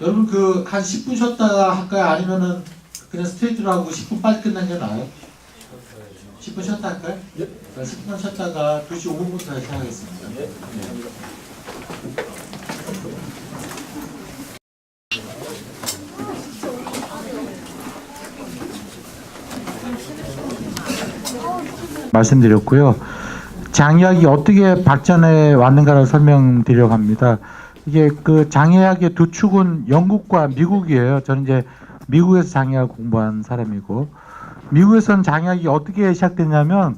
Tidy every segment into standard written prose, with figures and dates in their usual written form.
여러분 그 한 10분 쉬었다가 할까요? 아니면은 그냥 스트레이트로 하고 10분 빨리 끝난 게 나아요? 10분 쉬었다 할까요? 예. 10분 쉬었다가 2시 5분부터 다시 하겠습니다. 예. 말씀드렸고요. 장의학이 어떻게 발전해 왔는가를 설명드리려고 합니다. 이게 그 장의학의 두 축은 영국과 미국이에요. 저는 이제 미국에서 장의학 공부한 사람이고, 미국에서는 장의학이 어떻게 시작됐냐면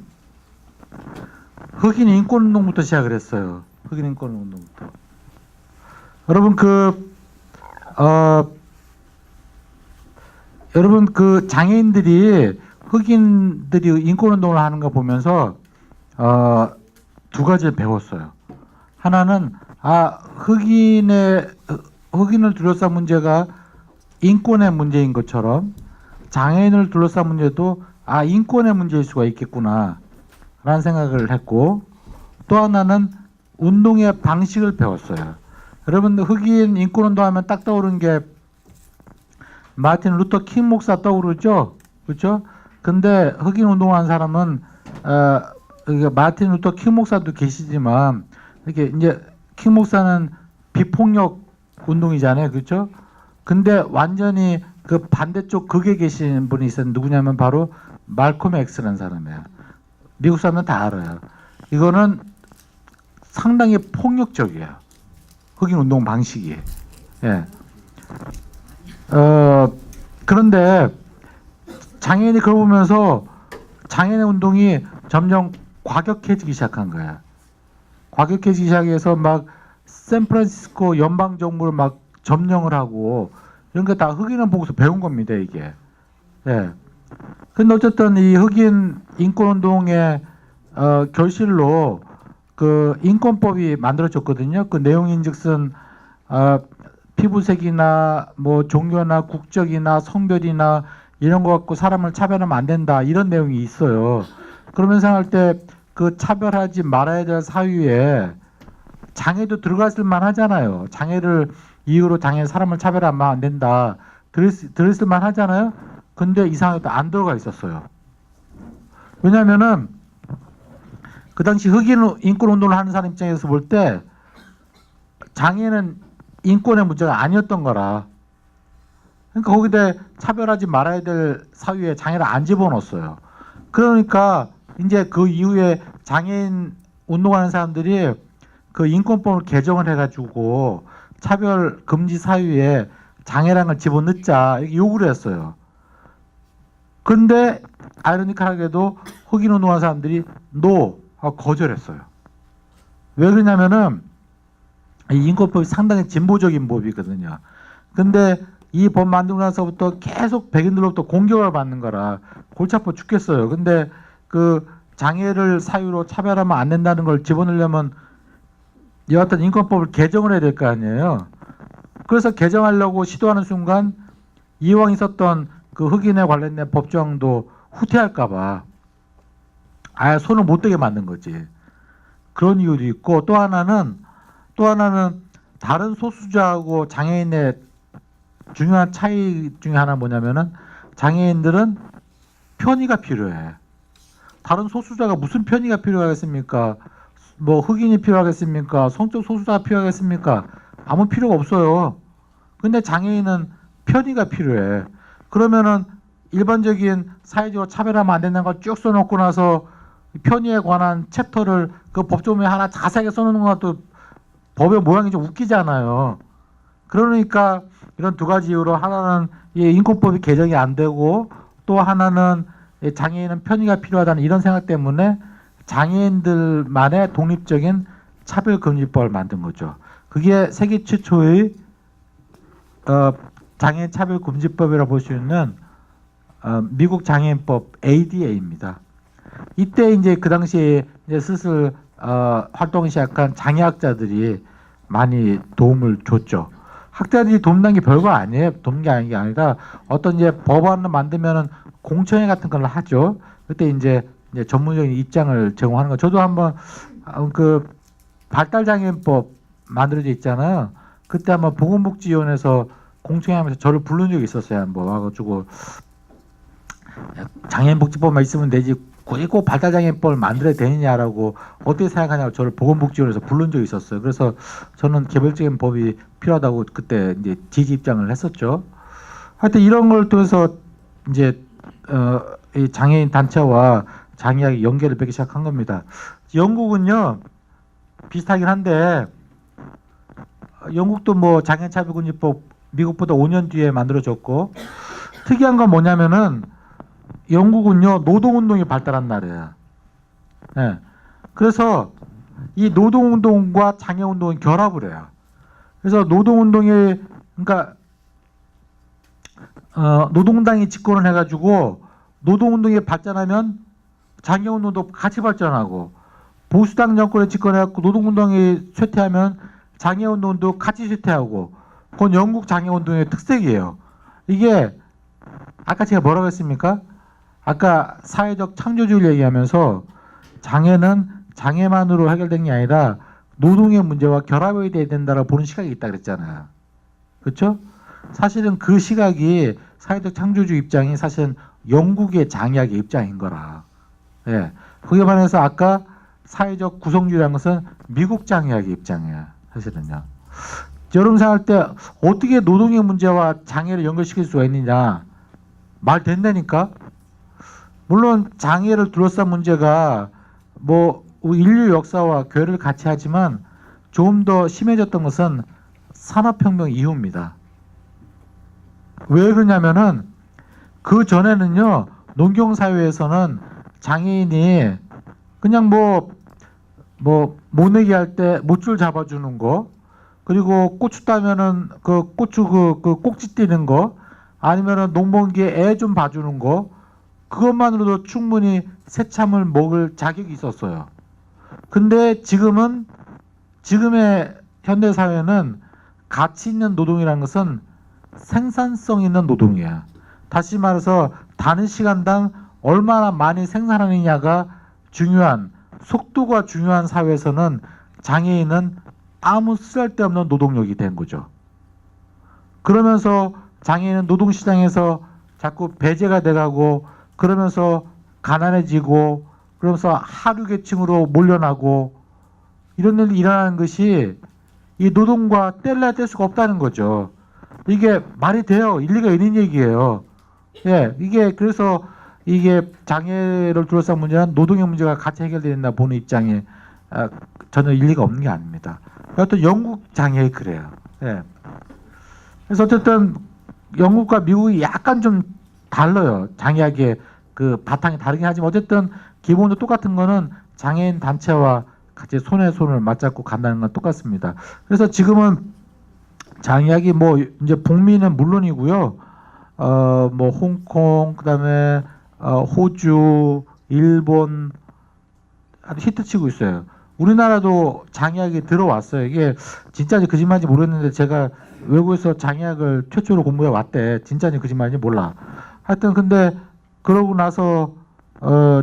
흑인 인권운동부터 시작을 했어요. 흑인 인권운동부터. 여러분 여러분 그 장애인들이 흑인들이 인권운동을 하는 거 보면서 두 가지를 배웠어요. 하나는 흑인을 둘러싼 문제가 인권의 문제인 것처럼 장애인을 둘러싼 문제도 인권의 문제일 수가 있겠구나 라는 생각을 했고, 또 하나는 운동의 방식을 배웠어요. 여러분 흑인 인권운동 하면 딱 떠오르는 게 마틴 루터 킹 목사 떠오르죠? 그렇죠? 근데 흑인 운동하는 사람은 마틴 루터 킹 목사도 계시지만 이렇게 이제 킹 목사는 비폭력 운동이잖아요, 그렇죠? 근데 완전히 그 반대쪽 극에 계신 분이 있었는데 누구냐면 바로 말콤 엑스라는 사람이에요. 미국 사람은 다 알아요. 이거는 상당히 폭력적이에요. 흑인 운동 방식이. 예. 그런데 장애인이 그걸 보면서 장애인 운동이 점점 과격해지기 시작한 거야. 과격해지기 시작해서 막 샌프란시스코 연방 정부를 막 점령을 하고 이런 거 다 흑인을 보고서 배운 겁니다, 이게. 예. 근데 어쨌든 이 흑인 인권 운동의 결실로 그 인권법이 만들어졌거든요. 그 내용인즉슨 피부색이나 뭐 종교나 국적이나 성별이나 이런 거 갖고 사람을 차별하면 안 된다, 이런 내용이 있어요. 그러면서 할 때 그 차별하지 말아야 될 사유에 장애도 들어갔을 만하잖아요. 장애를 이유로 사람을 차별하면 안 된다, 들었을 만하잖아요. 근데 이상하게 안 들어가 있었어요. 왜냐면은 그 당시 흑인 인권 운동을 하는 사람 입장에서 볼 때 장애는 인권의 문제가 아니었던 거라. 그러니까 거기다 차별하지 말아야 될 사유에 장애를 안 집어넣었어요. 그러니까 이제 그 이후에 장애인 운동하는 사람들이 그 인권법을 개정을 해가지고 차별 금지 사유에 장애라는 걸 집어넣자 이렇게 요구를 했어요. 그런데 아이러니컬하게도 흑인 운동하는 사람들이 노 하고 거절했어요. 왜 그러냐면은 이 인권법이 상당히 진보적인 법이거든요. 근데 이 법 만들고 나서부터 계속 백인들로부터 공격을 받는 거라 골치 아파 죽겠어요. 근데 그 장애를 사유로 차별하면 안 된다는 걸 집어넣으려면 여하튼 인권법을 개정을 해야 될 거 아니에요. 그래서 개정하려고 시도하는 순간 이왕 있었던 그 흑인에 관련된 법조항도 후퇴할까봐 아예 손을 못 대게 만든 거지. 그런 이유도 있고, 또 하나는 다른 소수자하고 장애인의 중요한 차이 중에 하나 뭐냐면은 장애인들은 편의가 필요해. 다른 소수자가 무슨 편의가 필요하겠습니까? 뭐 흑인이 필요하겠습니까? 성적 소수자가 필요하겠습니까? 아무 필요가 없어요. 근데 장애인은 편의가 필요해. 그러면은 일반적인 사회적으로 차별하면 안 된다는 걸 쭉 써놓고 나서 편의에 관한 챕터를 그 법조문에 하나 자세하게 써놓는 것도 법의 모양이 좀 웃기잖아요. 그러니까 이런 두 가지 이유로 하나는 인권법이 개정이 안 되고, 또 하나는 장애인은 편의가 필요하다는 이런 생각 때문에 장애인들만의 독립적인 차별금지법을 만든 거죠. 그게 세계 최초의 장애인 차별금지법이라고 볼 수 있는 미국 장애인법 ADA입니다. 이때 이제 그 당시에 이제 슬슬 활동을 시작한 장애학자들이 많이 도움을 줬죠. 학자들이 돕는 게 별거 아니에요. 돕는 게 아니라 어떤 이제 법안을 만들면은 공청회 같은 걸 하죠. 그때 이제 전문적인 입장을 제공하는 거. 저도 한번 그 발달장애인법 만들어져 있잖아요. 그때 한번 보건복지위원회에서 공청회하면서 저를 부른 적이 있었어요. 한번 와가지고 장애인복지법만 있으면 되지 굳이 꼭 발달장애인법을 만들어야 되느냐라고 어떻게 생각하냐고 저를 보건복지원에서 부른 적이 있었어요. 그래서 저는 개별적인 법이 필요하다고 그때 이제 지지 입장을 했었죠. 하여튼 이런 걸 통해서 이제 이 장애인 단체와 장애학이 연계를 맺기 시작한 겁니다. 영국은요 비슷하긴 한데 영국도 뭐 장애인차별금지법 미국보다 5년 뒤에 만들어졌고 특이한 건 뭐냐면은 영국은요 노동운동이 발달한 나라예요. 네. 그래서 이 노동운동과 장애운동은 결합을 해요. 그래서 노동운동이 그러니까 노동당이 집권을 해가지고 노동운동이 발전하면 장애운동도 같이 발전하고 보수당 정권에 집권해갖고 노동운동이 쇠퇴하면 장애운동도 같이 쇠퇴하고 그건 영국 장애운동의 특색이에요. 이게 아까 제가 뭐라고 했습니까? 아까 사회적 창조주의를 얘기하면서 장애는 장애만으로 해결된 게 아니라 노동의 문제와 결합이 돼야 된다라고 보는 시각이 있다 그랬잖아요. 그렇죠? 사실은 그 시각이 사회적 창조주의 입장이 사실은 영국의 장애학의 입장인 거라. 예. 거기에 반해서 아까 사회적 구성주의라는 것은 미국 장애학의 입장이에요. 사실은요. 여러분 생각할 때 어떻게 노동의 문제와 장애를 연결시킬 수가 있느냐. 말 된다니까. 물론 장애를 둘러싼 문제가 뭐 인류 역사와 교회를 같이 하지만 좀 더 심해졌던 것은 산업혁명 이후입니다. 왜 그러냐면은 그 전에는요 농경사회에서는 장애인이 그냥 모내기 할 때 못줄 잡아주는 거 그리고 고추 따면은 그 고추 그 꼭지 띄는 거 아니면은 농번기에 애 좀 봐주는 거 그것만으로도 충분히 새참을 먹을 자격이 있었어요. 근데 지금은 지금의 현대 사회는 가치 있는 노동이라는 것은 생산성 있는 노동이야. 다시 말해서 단위 시간당 얼마나 많이 생산하느냐가 중요한 속도가 중요한 사회에서는 장애인은 아무 쓸데없는 노동력이 된 거죠. 그러면서 장애인은 노동시장에서 자꾸 배제가 돼가고 그러면서 가난해지고 그러면서 하류계층으로 몰려나고 이런 일이 일어나는 것이 이 노동과 뗄래야 뗄 수가 없다는 거죠. 이게 말이 돼요. 일리가 있는 얘기예요. 예, 이게 그래서 이게 장애를 둘러싼 문제는 노동의 문제가 같이 해결된다 보는 입장에 전혀 일리가 없는 게 아닙니다. 여하튼 영국 장애가 그래요. 예. 그래서 어쨌든 영국과 미국이 약간 좀 달라요. 장애학의 그 바탕이 다르긴 하지만 어쨌든 기본적으로 똑같은 거는 장애인 단체와 같이 손에 손을 맞잡고 간다는 건 똑같습니다. 그래서 지금은 장애학이 뭐 이제 북미는 물론이고요. 뭐 홍콩 그다음에 호주, 일본 아주 히트치고 있어요. 우리나라도 장애학이 들어왔어요. 이게 진짜인지 거짓말인지 모르겠는데 제가 외국에서 장애학을 최초로 공부해 왔대. 진짜인지 거짓말인지 몰라. 하여튼 근데 그러고 나서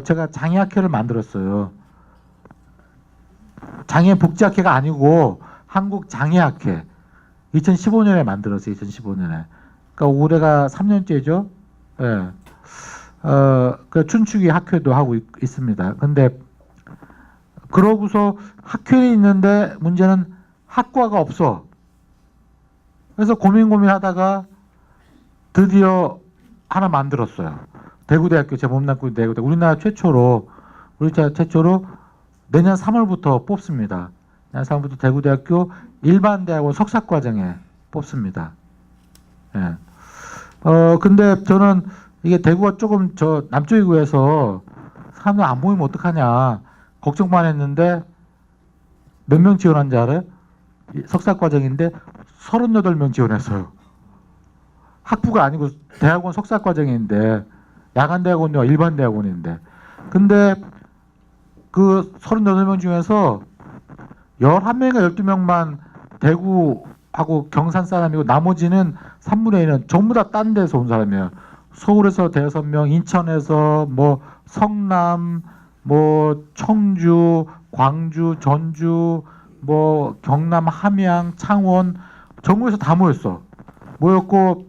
제가 장애학회를 만들었어요. 장애복지학회가 아니고 한국장애학회 2015년에 만들었어요. 2015년에. 그러니까 올해가 3년째죠. 예. 그 춘추기 학회도 하고 있습니다. 근데 그러고서 학회는 있는데 문제는 학과가 없어. 그래서 고민하다가 드디어 하나 만들었어요. 대구대학교 제 몸남고 대구대 우리나라 최초로 내년 3월부터 뽑습니다. 내년 3월부터 대구대학교 일반대학원 석사과정에 뽑습니다. 예. 근데 저는 이게 대구가 조금 저 남쪽이고 해서 사람들 안 모이면 어떡하냐 걱정만 했는데 몇 명 지원한 줄 알아요? 석사과정인데 38명 지원했어요. 학부가 아니고 대학원 석사과정인데 야간대학원과 일반대학원인데 근데 그 38명 중에서 11명인가 12명만 대구하고 경산 사람이고 나머지는 3분의 1은 전부 다 딴 데서 온 사람이에요. 서울에서 5명, 인천에서 뭐 성남, 뭐 청주, 광주, 전주, 뭐 경남, 함양, 창원 전국에서 다 모였어. 모였고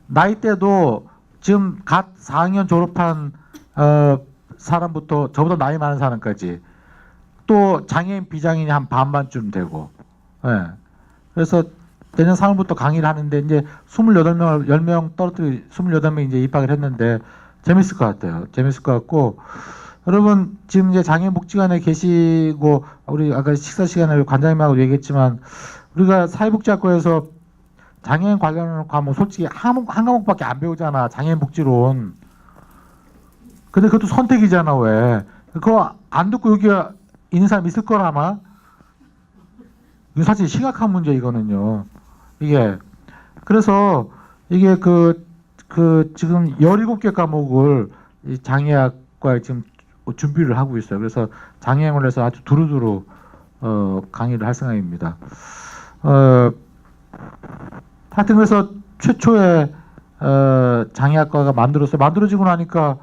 나이대도 지금 갓 4학년 졸업한 사람부터 저보다 나이 많은 사람까지 또 장애인 비장애인이 한 반반쯤 되고 예. 그래서 내년 3월부터 강의를 하는데 이제 28명, 10명 떨어뜨리 28명 이제 입학을 했는데 재밌을 것 같아요. 재밌을 것 같고 여러분 지금 이제 장애인복지관에 계시고 우리 아까 식사 시간에 관장님하고 얘기했지만 우리가 사회복지학과에서 장애인 관련 과목 솔직히 한 과목밖에 안 배우잖아. 장애인복지론. 근데 그것도 선택이잖아. 왜? 그거 안 듣고 여기 있는 사람 있을 거라 아마. 이거 사실 심각한 문제 이거는요. 이게 그래서 이게 지금 17개 과목을 이 장애학과에 지금 준비를 하고 있어요. 그래서 장애인을 해서 아주 두루두루 강의를 할 생각입니다. 하여튼 그래서 최초의 장애학과가 만들어지고 나니까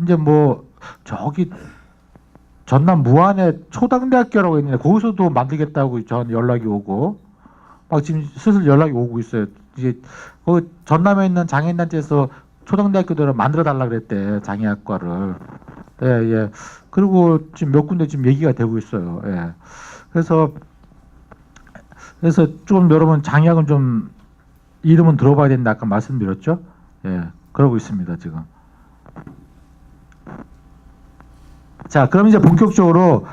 이제 뭐 저기 전남 무안에 초당대학교라고 있는데 거기서도 만들겠다고 전 연락이 오고 막 지금 슬슬 연락이 오고 있어요. 이제 거기 전남에 있는 장애인단체에서 초당대학교들을 만들어 달라 그랬대. 장애학과를. 예, 예. 그리고 지금 몇 군데 지금 얘기가 되고 있어요. 예. 그래서 좀 여러분 장애학은 좀 이름은 들어봐야 된다 아까 말씀드렸죠. 예. 그러고 있습니다 지금. 자, 그럼 이제 본격적으로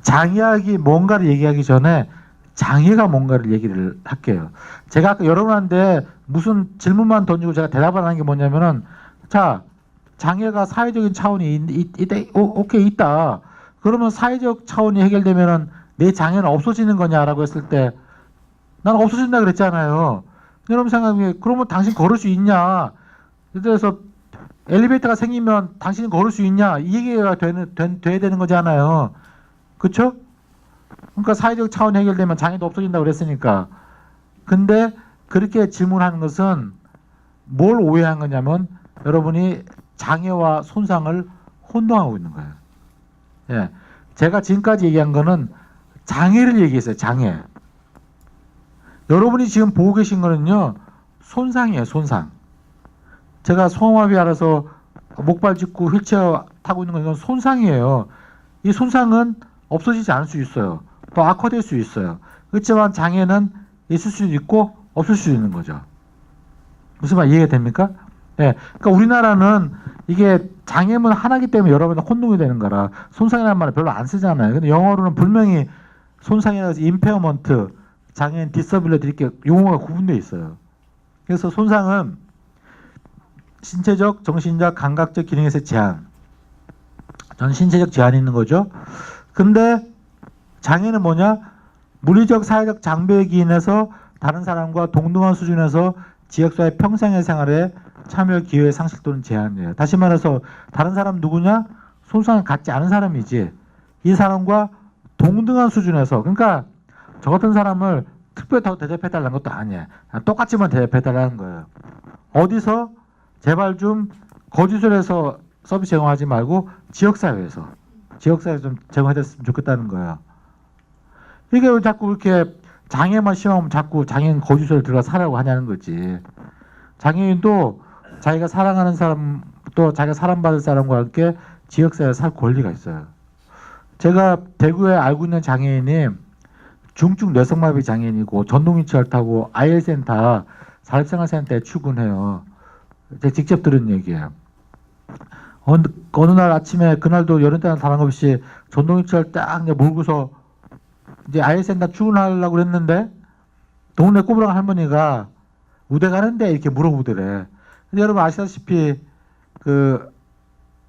장애학이 뭔가를 얘기하기 전에 장애가 뭔가를 얘기를 할게요. 제가 아까 여러분한테 무슨 질문만 던지고 제가 대답을 하는 게 뭐냐면은 자, 장애가 사회적인 차원이 오케이 있다. 그러면 사회적 차원이 해결되면은 내 장애는 없어지는 거냐라고 했을 때 난 없어진다 그랬잖아요. 여러분 생각에 그러면 당신 걸을 수 있냐? 그래서 엘리베이터가 생기면 당신이 걸을 수 있냐? 이 얘기가 돼야 되는 거잖아요. 그렇죠? 그러니까 사회적 차원 해결되면 장애도 없어진다고 그랬으니까. 근데 그렇게 질문하는 것은 뭘 오해한 거냐면 여러분이 장애와 손상을 혼동하고 있는 거예요. 예. 제가 지금까지 얘기한 거는 장애를 얘기했어요. 장애. 여러분이 지금 보고 계신 거는요. 손상이에요. 손상. 제가 소아마비 알아서 목발 짚고 휠체어 타고 있는 건 이건 손상이에요. 이 손상은 없어지지 않을 수 있어요. 또 악화될 수 있어요. 그렇지만 장애는 있을 수도 있고 없을 수도 있는 거죠. 무슨 말 이해가 됩니까? 예. 그러니까 우리나라는 이게 장애물 하나기 때문에 여러분들 혼동이 되는 거라 손상이라는 말을 별로 안 쓰잖아요. 근데 영어로는 분명히 손상이라서 임페어먼트, 장애인 디서빌리티 이렇게 용어가 구분되어 있어요. 그래서 손상은 신체적, 정신적, 감각적 기능에서 제한. 전 신체적 제한이 있는 거죠. 근데 장애는 뭐냐? 물리적, 사회적 장벽에 기인해서 다른 사람과 동등한 수준에서 지역사회 평생의 생활에 참여 기회의 상실 또는 제한이에요. 다시 말해서 다른 사람 누구냐? 손상을 갖지 않은 사람이지. 이 사람과 동등한 수준에서 그러니까 저 같은 사람을 특별히 더 대접해달라는 것도 아니에요. 똑같이만 대접해달라는 거예요. 어디서? 제발 좀 거주소에서 서비스 제공하지 말고 지역사회에서 좀 제공해줬으면 좋겠다는 거예요. 이게 왜 자꾸 이렇게 장애만 심하면 자꾸 장애인 거주소에 들어가 살라고 하냐는 거지. 장애인도 자기가 사랑하는 사람 또 자기가 사랑받을 사람과 함께 지역사회에 살 권리가 있어요. 제가 대구에 알고 있는 장애인이 중증 뇌성마비 장애인이고 전동휠체어를 타고 IL센터 사회생활센터에 출근해요. 제가 직접 들은 얘기예요. 어느 날 아침에 그날도 여름 때나 다름없이 전동휠체어를 딱 몰고서 이제 IL센터 출근하려고 그랬는데 동네 꼬부랑 할머니가 우대 가는데 이렇게 물어보더래. 근데 여러분 아시다시피 그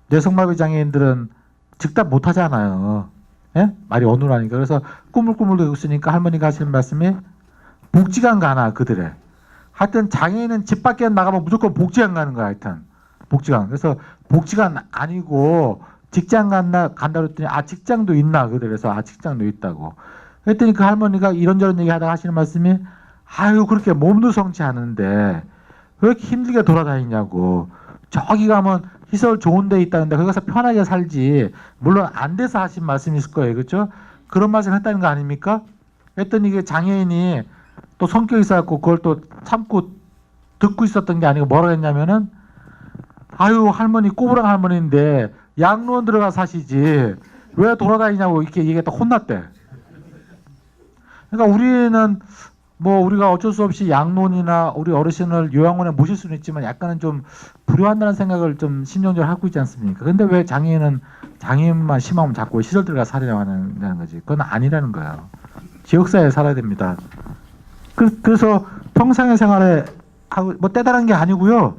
뇌성마비 장애인들은 즉답 못 하잖아요. 예? 말이 어눌하니까. 그래서 꾸물꾸물 있으니까 할머니가 하시는 말씀이 복지관 가나 그들의. 하여튼 장애인은 집 밖에 나가면 무조건 복지관 가는 거야. 하여튼 복지관. 그래서 복지관 아니고 직장 간다 그랬더니 아 직장도 있나 그래서 아 직장도 있다고. 그랬더니 그 할머니가 이런저런 얘기 하다가 하시는 말씀이 아유 그렇게 몸도 성치 않은데 왜 이렇게 힘들게 돌아다니냐고. 저기 가면 시설 좋은 데 있다는데 거기 가서 편하게 살지. 물론 안 돼서 하신 말씀이 있을 거예요. 그렇죠? 그런 말씀 했다는 거 아닙니까? 했더니 이게 장애인이 또 성격이 쌓였고 그걸 또 참고 듣고 있었던 게 아니고 뭐라 했냐면은 아유 할머니 꼬부랑 할머니인데 양로원 들어가 사시지 왜 돌아다니냐고 이렇게 얘기했다 혼났대. 그러니까 우리는 뭐 우리가 어쩔 수 없이 양로원이나 우리 어르신을 요양원에 모실 수는 있지만 약간은 좀 불효한다는 생각을 좀 심정적으로 하고 있지 않습니까? 근데 왜 장애인은 장애인만 심하면 자꾸 시설 들어가 살려고 하는 거지? 그건 아니라는 거예요. 지역사회에 살아야 됩니다. 그래서 평상의 생활에 하고 뭐 때다른 게 아니고요.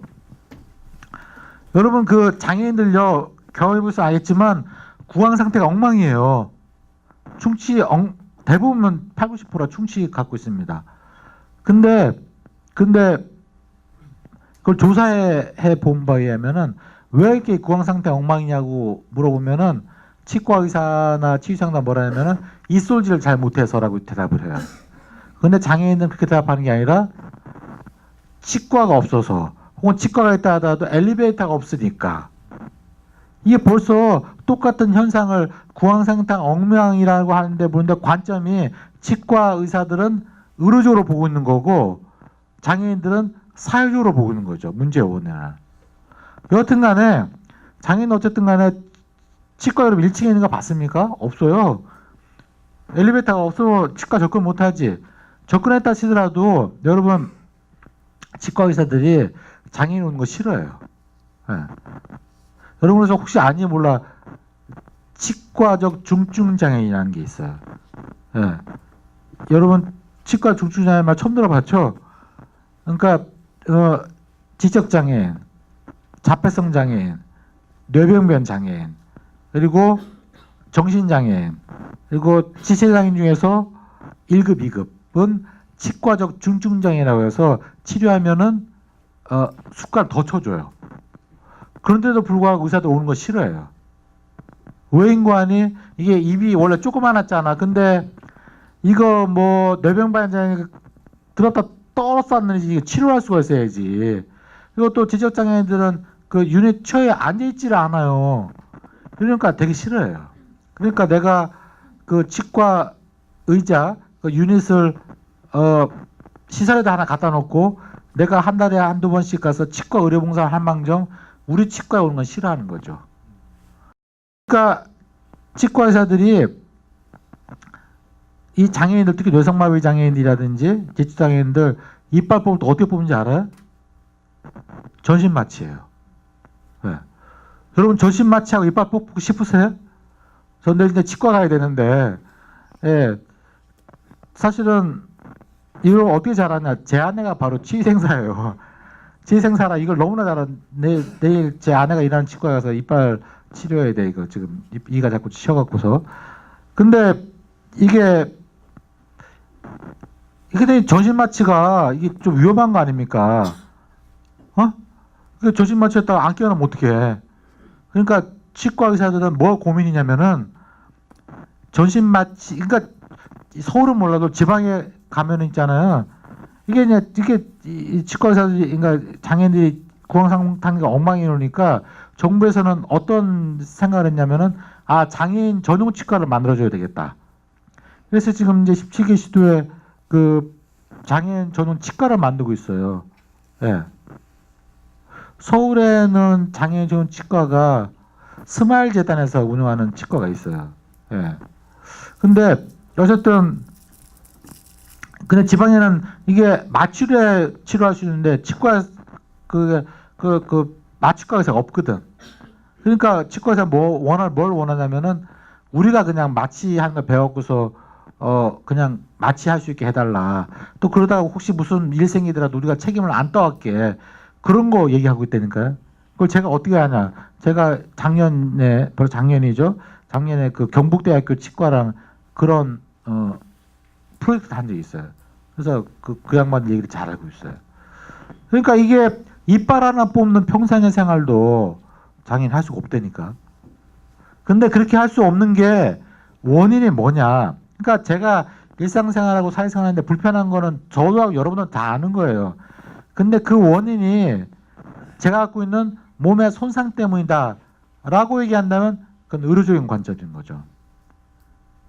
여러분 그 장애인들요 경험해보셔서 알겠지만 구강 상태가 엉망이에요. 충치 대부분 8, 90%가 충치 갖고 있습니다. 근데 그걸 조사해 본 바에 의하면은 왜 이렇게 구강 상태 엉망이냐고 물어보면은 치과 의사나 치유상담 뭐라 하면은 이솔질을 잘 못해서라고 대답을 해요. 근데 장애인은 그렇게 대답하는 게 아니라 치과가 없어서 혹은 치과가 있다 하더라도 엘리베이터가 없으니까 이게 벌써 똑같은 현상을 구강상태 엉망이라고 하는데 보는데 관점이 치과 의사들은 의료적으로 보고 있는 거고 장애인들은 사회적으로 보고 있는 거죠. 문제의 원인을. 여하튼 간에 장애인 어쨌든 간에 치과 여러분 1층에 있는 거 봤습니까? 없어요. 엘리베이터가 없으면 치과 접근 못하지. 접근했다 치더라도 여러분 치과 의사들이 장애인 오는 거 싫어해요. 네. 여러분 그래서 혹시 아니 몰라 치과적 중증 장애인이라는 게 있어요. 네. 여러분 치과 중증 장애인 말 처음 들어봤죠? 그러니까 지적 장애인, 자폐성 장애인, 뇌병변 장애인, 그리고 정신 장애인, 그리고 지체 장애인 중에서 1급, 2급은 치과적 중증 장애라고 해서 치료하면은 숟갈 더 쳐줘요. 그런데도 불구하고 의사들 오는 거 싫어해요. 외인관이 이게 입이 원래 조그만했잖아. 근데 이거 뭐 뇌병반장애 들었다 떨었었는지 치료할 수가 있어야지. 그리고 또 지적장애인들은 그 유닛 처에 앉아있지를 않아요. 그러니까 되게 싫어해요. 그러니까 내가 그 치과 의자 그 유닛을 시설에다 하나 갖다 놓고 내가 한 달에 한두 번씩 가서 치과 의료봉사를 한 망정 우리 치과에 오는 건 싫어하는 거죠. 그러니까 치과 의사들이 이 장애인들 특히 뇌성마비 장애인이라든지 지적장애인들 이빨 뽑을 때 어떻게 뽑는지 알아요? 전신 마취예요. 네. 여러분 전신 마취하고 이빨 뽑고 싶으세요? 전 내일 이제 치과 가야 되는데 예. 사실은 이걸 어떻게 잘하냐? 제 아내가 바로 치의생사예요. 치의생사라 이걸 너무나 잘한 내일 제 아내가 일하는 치과 가서 이빨 치료해야 돼. 이거 지금 이가 자꾸 치여갖고서. 근데 이게 전신 마취가 이게 좀 위험한 거 아닙니까? 전신 마취했다가 안 깨어나면 어떡해? 그러니까 치과 의사들은 뭐 고민이냐면은 전신 마취, 그러니까 서울은 몰라도 지방에 가면 있잖아요. 이게 치과 의사들이, 그러니까 장애인들이 구강상태가 엉망이니까 정부에서는 어떤 생각을 했냐면은 장애인 전용 치과를 만들어줘야 되겠다. 그래서 지금 이제 17개 시도에 그 장애인 전용 치과를 만들고 있어요. 예. 서울에는 장애인 전용 치과가 스마일 재단에서 운영하는 치과가 있어요. 예. 근데 어쨌든 근데 지방에는 이게 마취를 치료할 수 있는데 치과 그 마취과 의사가 없거든. 그러니까 치과 의사 뭘 원하냐면은 우리가 그냥 마취하는 거 배웠고서 그냥 마취할 수 있게 해달라. 또 그러다가 혹시 무슨 일 생기더라도 우리가 책임을 안 떠갈게. 그런 거 얘기하고 있다니까요. 그걸 제가 어떻게 하냐. 제가 작년에, 바로 작년이죠. 작년에 그 경북대학교 치과랑 그런, 프로젝트 한 적이 있어요. 그래서 그 양반 얘기를 잘 알고 있어요. 그러니까 이게 이빨 하나 뽑는 평생의 생활도 장애인 할 수가 없다니까. 근데 그렇게 할 수 없는 게 원인이 뭐냐. 그러니까 제가 일상생활하고 사회생활하는데 불편한 거는 저도 하고 여러분은 다 아는 거예요. 근데 그 원인이 제가 갖고 있는 몸의 손상 때문이다 라고 얘기한다면 그건 의료적인 관점인 거죠.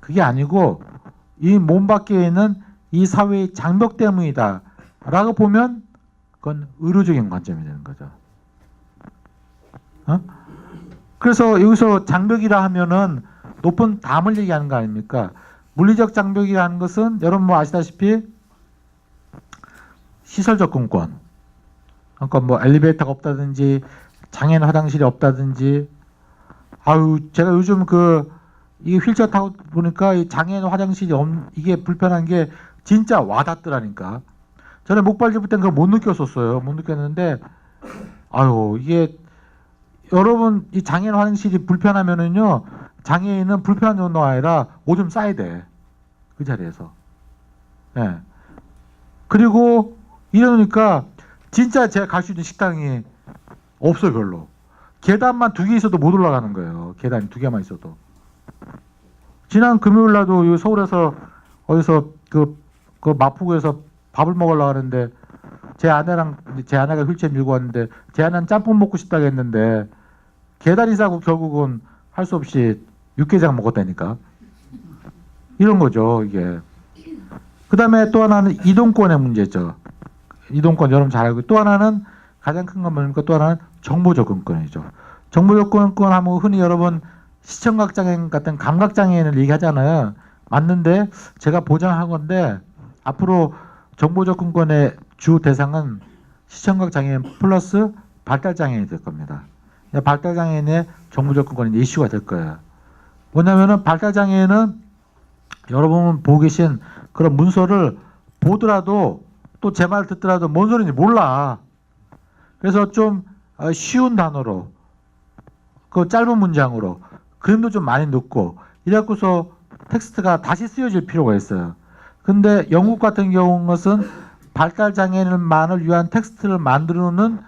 그게 아니고 이 몸 밖에 있는 이 사회의 장벽 때문이다 라고 보면 그건 의료적인 관점이 되는 거죠. 그래서 여기서 장벽이라 하면은 높은 담을 얘기하는 거 아닙니까? 물리적 장벽이라는 것은 여러분 뭐 아시다시피 시설 접근권, 그러니까 뭐 엘리베이터가 없다든지 장애인 화장실이 없다든지, 아유 제가 요즘 이 휠체어 타고 보니까 이 장애인 화장실이 이게 불편한 게 진짜 와닿더라니까. 저는 목발 짚을 땐 그걸 못 느꼈었어요. 못 느꼈는데 아유 이게 여러분 이 장애인 화장실이 불편하면은요, 장애인은 불편한 정도가 아니라 오줌 싸야 돼. 그 자리에서. 예. 그리고 이러니까 진짜 제가 갈 수 있는 식당이 없어요, 별로. 계단만 2개 있어도 못 올라가는 거예요. 계단이 2개만 있어도. 지난 금요일 날도 서울에서 어디서 그 마포구에서 밥을 먹으려고 하는데 제 아내가 휠체어 밀고 왔는데 제 아내는 짬뽕 먹고 싶다고 했는데 계단이 싸고 결국은 할 수 없이 육개장 먹었다니까. 이런 거죠, 이게. 그 다음에 또 하나는 이동권의 문제죠. 이동권 여러분 잘 알고, 또 하나는 가장 큰 건 뭡니까? 또 하나는 정보 접근권이죠. 정보 접근권 하면 흔히 여러분 시청각 장애인 같은 감각 장애인을 얘기하잖아요. 맞는데 제가 보장한 건데 앞으로 정보 접근권의 주 대상은 시청각 장애인 플러스 발달 장애인이 될 겁니다. 발달 장애인의 정보 접근권이 이슈가 될 거예요. 뭐냐면은 발달 장애인은 여러분 보고 계신 그런 문서를 보더라도 또 제 말 듣더라도 뭔 소리인지 몰라. 그래서 좀 쉬운 단어로, 그 짧은 문장으로 그림도 좀 많이 넣고 이래갖고서 텍스트가 다시 쓰여질 필요가 있어요. 근데 영국 같은 경우는 것은 발달 장애인만을 위한 텍스트를 만들어놓는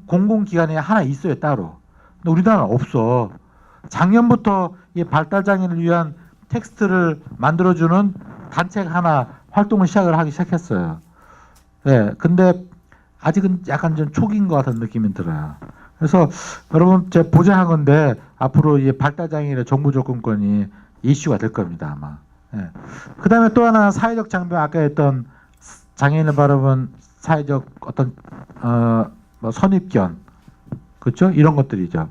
공공기관이 하나 있어요, 따로. 근데 우리나라는 없어. 작년부터 이 발달 장애인을 위한 텍스트를 만들어주는 단체가 하나 활동을 하기 시작했어요. 예, 근데 아직은 약간 좀 초기인 것 같은 느낌이 들어요. 그래서 여러분 제가 보장한 건데 앞으로 이 발달 장애인의 정보 접근권이 이슈가 될 겁니다, 아마. 예. 그 다음에 또 하나 사회적 장벽, 아까 했던 장애인을 바라본 사회적 어떤 뭐 선입견, 그렇죠? 이런 것들이죠.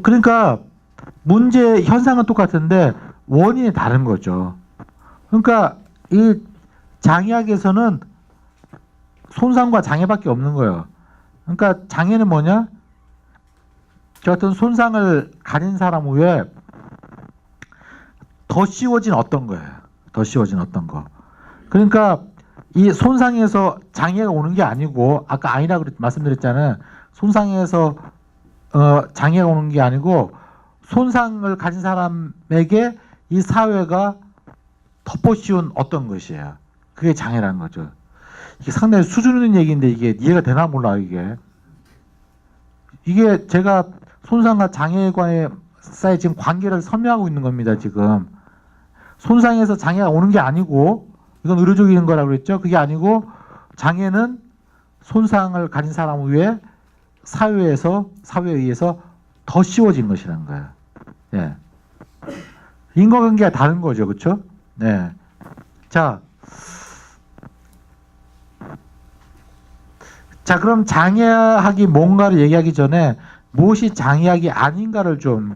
그러니까 문제 현상은 똑같은데 원인이 다른 거죠. 그러니까 이 장애학에서는 손상과 장애밖에 없는 거예요. 그러니까 장애는 뭐냐? 저 같은 손상을 가진 사람 외에 더 씌워진 어떤 거예요. 더 씌워진 어떤 거. 그러니까 이 손상에서 장애가 오는 게 아니고, 아까 아니라고 말씀드렸잖아요. 손상에서 장애가 오는 게 아니고 손상을 가진 사람에게 이 사회가 덮어씌운 어떤 것이에요. 그게 장애라는 거죠. 이게 상당히 수준 있는 얘기인데 이게 이해가 되나 몰라, 이게. 이게 제가 손상과 장애에 사이 지금 관계를 설명하고 있는 겁니다, 지금. 손상에서 장애가 오는 게 아니고, 이건 의료적인 거라고 그랬죠. 그게 아니고, 장애는 손상을 가진 사람 외에 사회에 의해서 더 씌워진 것이라는 거예요. 예. 인과관계가 다른 거죠, 그렇죠? 네. 자, 그럼 장애학이 뭔가를 얘기하기 전에 무엇이 장애학이 아닌가를 좀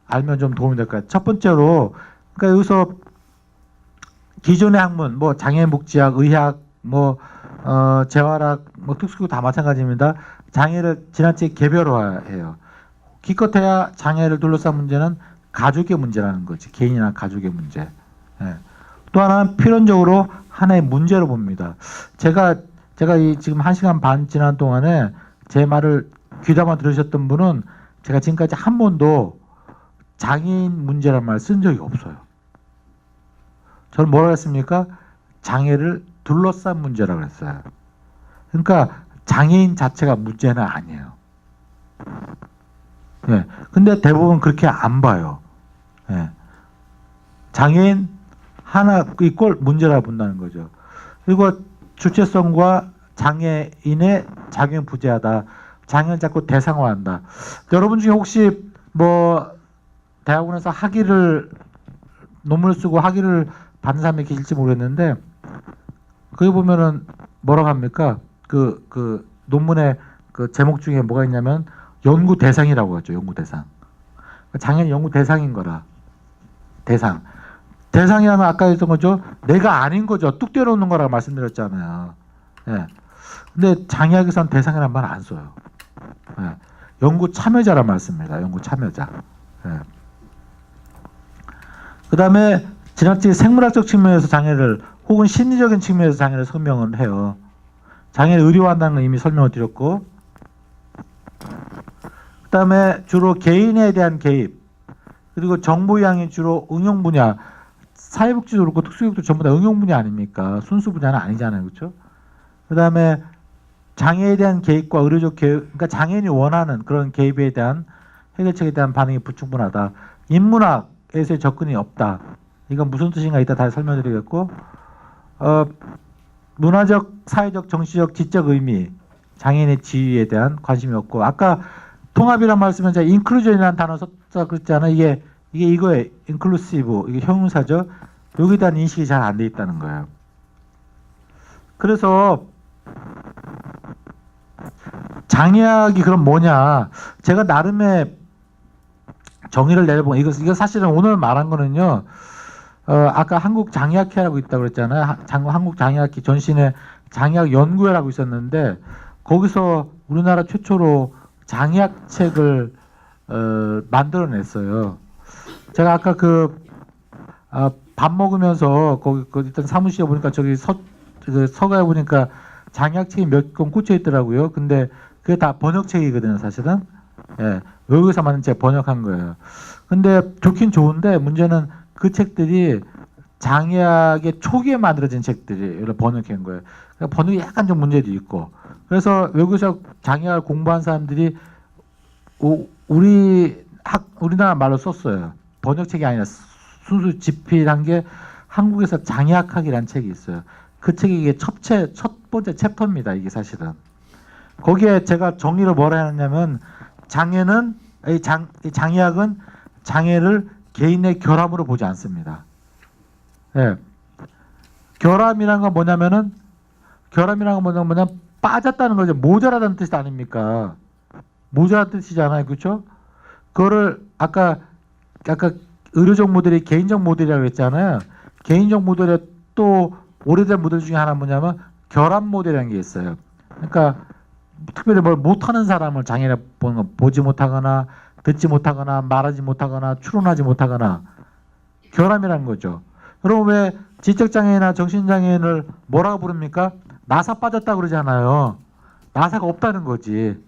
알면 좀 도움이 될 것 같아요. 첫 번째로, 그러니까 여기서 기존의 학문, 뭐 장애복지학, 의학, 뭐 재활학, 뭐 특수교 다 마찬가지입니다. 장애를 지나치게 개별화해요. 기껏해야 장애를 둘러싼 문제는 가족의 문제라는 거지. 개인이나 가족의 문제. 예. 또 하나는 필연적으로 하나의 문제로 봅니다. 제가 지금 1시간 반 지난 동안에 제 말을 귀담아 들으셨던 분은 제가 지금까지 한 번도 장애인 문제라는 말 쓴 적이 없어요. 저는 뭐라고 했습니까? 장애를 둘러싼 문제라고 했어요. 그러니까 장애인 자체가 문제는 아니에요. 예. 근데 대부분 그렇게 안 봐요. 예. 장애인 하나 이꼴 문제라고 본다는 거죠. 그리고 주체성과 장애인의 작용 부재하다. 장애를 자꾸 대상화한다. 여러분 중에 혹시 뭐 대학원에서 논문을 쓰고 학위를 받는 사람이 계실지 모르겠는데 거기 보면은 뭐라고 합니까? 그 논문의 그 제목 중에 뭐가 있냐면 연구 대상이라고 하죠. 연구 대상. 장애는 연구 대상인 거라. 대상. 대상이라면 아까 했던 거죠. 내가 아닌 거죠. 뚝 떼어놓는 거라고 말씀드렸잖아요. 예. 근데 장애학에서는 대상이라는 말 안 써요. 예. 연구 참여자란 말 씁니다. 연구 참여자. 예. 그 다음에 지나치게 생물학적 측면에서 장애를 혹은 심리적인 측면에서 장애를 설명을 해요. 장애를 의료화한다는 걸 이미 설명을 드렸고, 그 다음에 주로 개인에 대한 개입, 그리고 정보 이양이 주로 응용 분야, 사회복지도 그렇고 특수교육도 전부 다 응용 분야 아닙니까? 순수 분야는 아니잖아요, 그렇죠? 그 다음에 장애에 대한 개입과 의료적 개입, 그러니까 장애인이 원하는 그런 개입에 대한 해결책에 대한 반응이 불충분하다. 인문학에서의 접근이 없다. 이건 무슨 뜻인가 이따 다시 설명드리겠고, 문화적, 사회적, 정치적, 지적 의미, 장애인의 지위에 대한 관심이 없고, 아까 통합이란 말 쓰면 제가 인클루전이라는 단어 썼다 그랬잖아요. 이게 이거예요. 인클루시브, 이게 형용사죠. 여기에 대한 인식이 잘 안 돼 있다는 거예요. 그래서 장애학이 그럼 뭐냐? 제가 나름의 정의를 내려본 이거 사실은 오늘 말한 거는요. 아까 한국장애학회라고 있다고 그랬잖아요. 한국장애학회 전신에 장애학 연구회라고 있었는데 거기서 우리나라 최초로 장애학 책을 만들어냈어요. 제가 아까 밥 먹으면서 거기 일단 사무실에 보니까 저기 서가에 보니까 장애학 책이 몇 권 꽂혀 있더라고요. 근데 그게 다 번역책이거든요, 사실은. 예, 외국에서 만든 책 번역한 거예요. 근데 좋긴 좋은데 문제는 그 책들이 장애학의 초기에 만들어진 책들이 번역한 거예요. 그러니까 번역이 약간 좀 문제도 있고. 그래서 외국에서 장애학을 공부한 사람들이 우리나라 말로 썼어요. 번역책이 아니라 순수 집필한 게 한국에서 장애학학이라는 책이 있어요. 그 책이 이게 첫 번째 챕터입니다. 이게 사실은. 거기에 제가 정의를 뭐라 하냐면 장애학은 장애를 개인의 결함으로 보지 않습니다. 예. 결함이란 건 뭐냐면 빠졌다는 거죠. 모자라다는 뜻이 아닙니까? 모자란 뜻이잖아요. 그렇죠? 그거를 아까 의료적 모델이 개인적 모델이라고 했잖아요. 개인적 모델에 또 오래된 모델 중에 하나 뭐냐면 결함 모델이라는 게 있어요. 그러니까 특별히 뭘 못하는 사람을 장애를 보는 건 보지 못하거나 듣지 못하거나 말하지 못하거나 추론하지 못하거나 결함이라는 거죠. 그럼 왜 지적장애인이나 정신장애인을 뭐라고 부릅니까? 나사 빠졌다 그러잖아요. 나사가 없다는 거지.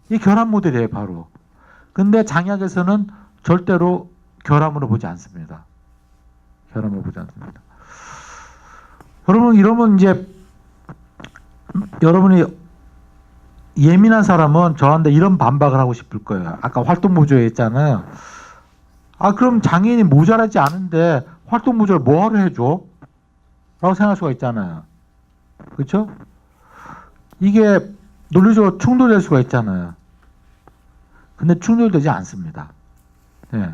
이 결함 모델이에요, 바로. 근데 장애학에서는 절대로 결함으로 보지 않습니다. 결함으로 보지 않습니다. 여러분, 이러면 이제 여러분이 예민한 사람은 저한테 이런 반박을 하고 싶을 거예요. 아까 활동보조에 있잖아요. 그럼 장애인이 모자라지 않은데 활동보조를 뭐하러 해줘? 라고 생각할 수가 있잖아요. 그렇죠? 이게 논리적으로 충돌될 수가 있잖아요. 근데 충돌되지 않습니다. 네.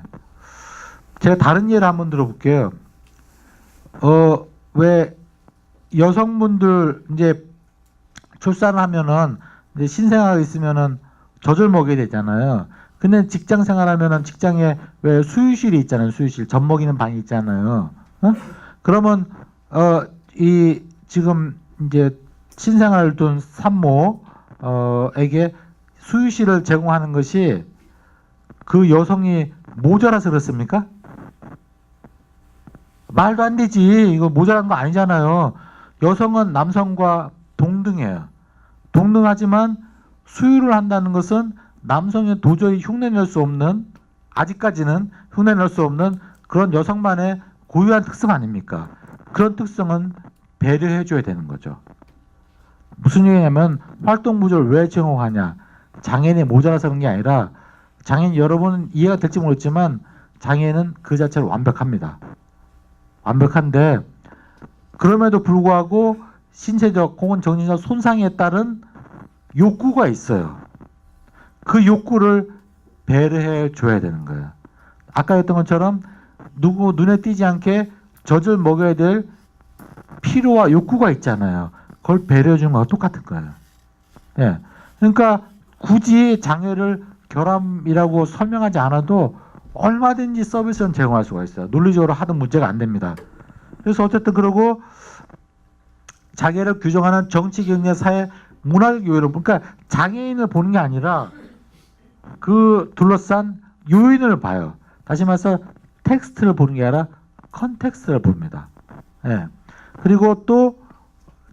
제가 다른 예를 한번 들어볼게요. 왜 여성분들 이제 출산을 하면은 이제 신생아가 있으면은 젖을 먹여야 되잖아요. 근데 직장 생활하면은 직장에 왜 수유실이 있잖아요. 수유실 젖 먹이는 방이 있잖아요. 그러면 이 지금 이제 신생아를 둔 산모에게 수유실을 제공하는 것이 그 여성이 모자라서 그렇습니까? 말도 안 되지. 이거 모자란 거 아니잖아요. 여성은 남성과 동등해요. 동등하지만 수유를 한다는 것은 남성이 도저히 흉내낼 수 없는, 아직까지는 흉내낼 수 없는 그런 여성만의 고유한 특성 아닙니까? 그런 특성은 배려해줘야 되는 거죠. 무슨 얘기냐면 활동부조를 왜 제공하냐. 장애인이 모자라서 그런 게 아니라 장애인 여러분은 이해가 될지 모르겠지만 장애인은 그 자체로 완벽합니다. 완벽한데 그럼에도 불구하고 신체적 혹은 정신적 손상에 따른 욕구가 있어요. 그 욕구를 배려해 줘야 되는 거예요. 아까 했던 것처럼 누구 눈에 띄지 않게 젖을 먹여야 될 필요와 욕구가 있잖아요. 그걸 배려해 주는 거와 똑같은 거예요. 예. 그러니까 굳이 장애를 결함이라고 설명하지 않아도 얼마든지 서비스는 제공할 수가 있어요. 논리적으로 하든 문제가 안 됩니다. 그래서 어쨌든 그러고 장애를 규정하는 정치, 경제, 사회, 문화적 요인을, 그러니까 장애인을 보는 게 아니라 그 둘러싼 요인을 봐요. 다시 말해서 텍스트를 보는 게 아니라 컨텍스트를 봅니다. 예. 그리고 또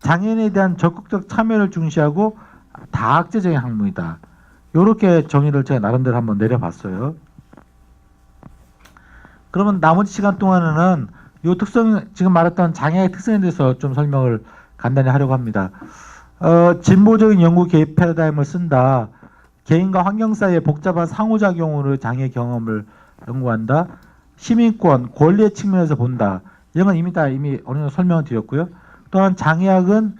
장애인에 대한 적극적 참여를 중시하고 다학제적인 학문이다. 이렇게 정의를 제가 나름대로 한번 내려봤어요. 그러면 나머지 시간 동안에는 이 특성, 지금 말했던 장애의 특성에 대해서 좀 설명을 간단히 하려고 합니다. 진보적인 연구 개입 패러다임을 쓴다. 개인과 환경 사이의 복잡한 상호작용으로 장애 경험을 연구한다. 시민권, 권리의 측면에서 본다. 이런 건 이미 어느 정도 설명을 드렸고요. 또한 장애학은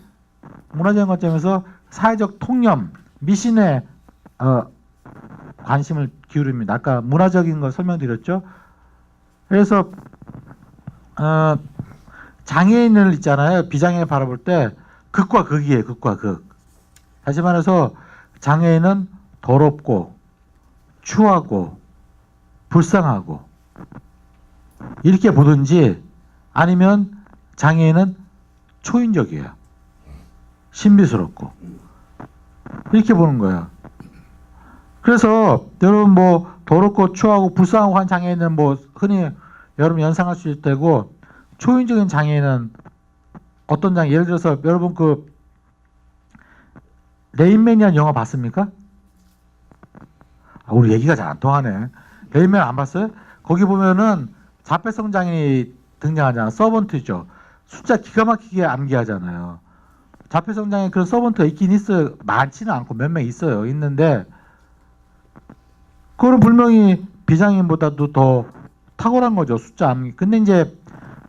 문화적인 관점에서 사회적 통념, 미신에 관심을 기울입니다. 아까 문화적인 걸 설명드렸죠. 그래서 장애인을 있잖아요. 비장애인을 바라볼 때 극과 극이에요. 극과 극. 다시 말해서 장애인은 더럽고 추하고 불쌍하고 이렇게 보든지 아니면 장애인은 초인적이에요. 신비스럽고 이렇게 보는 거예요. 그래서 여러분 뭐 더럽고 추하고 불쌍하고 한 장애인은 뭐 흔히 여러분 연상할 수 있을 테고, 초인적인 장애인은 어떤 장애? 예를 들어서 여러분 그 레인맨이라는 영화 봤습니까? 우리 얘기가 잘 안 통하네. 레인맨 안 봤어요? 거기 보면은 자폐성 장애인이 등장하잖아. 서번트죠. 숫자 기가 막히게 암기하잖아요. 자폐성 장애인 그런 서번트가 있긴 있어요. 많지는 않고 몇 명 있어요. 있는데 그거는 분명히 비장애인보다도 더 탁월한 거죠. 숫자 암기. 근데 이제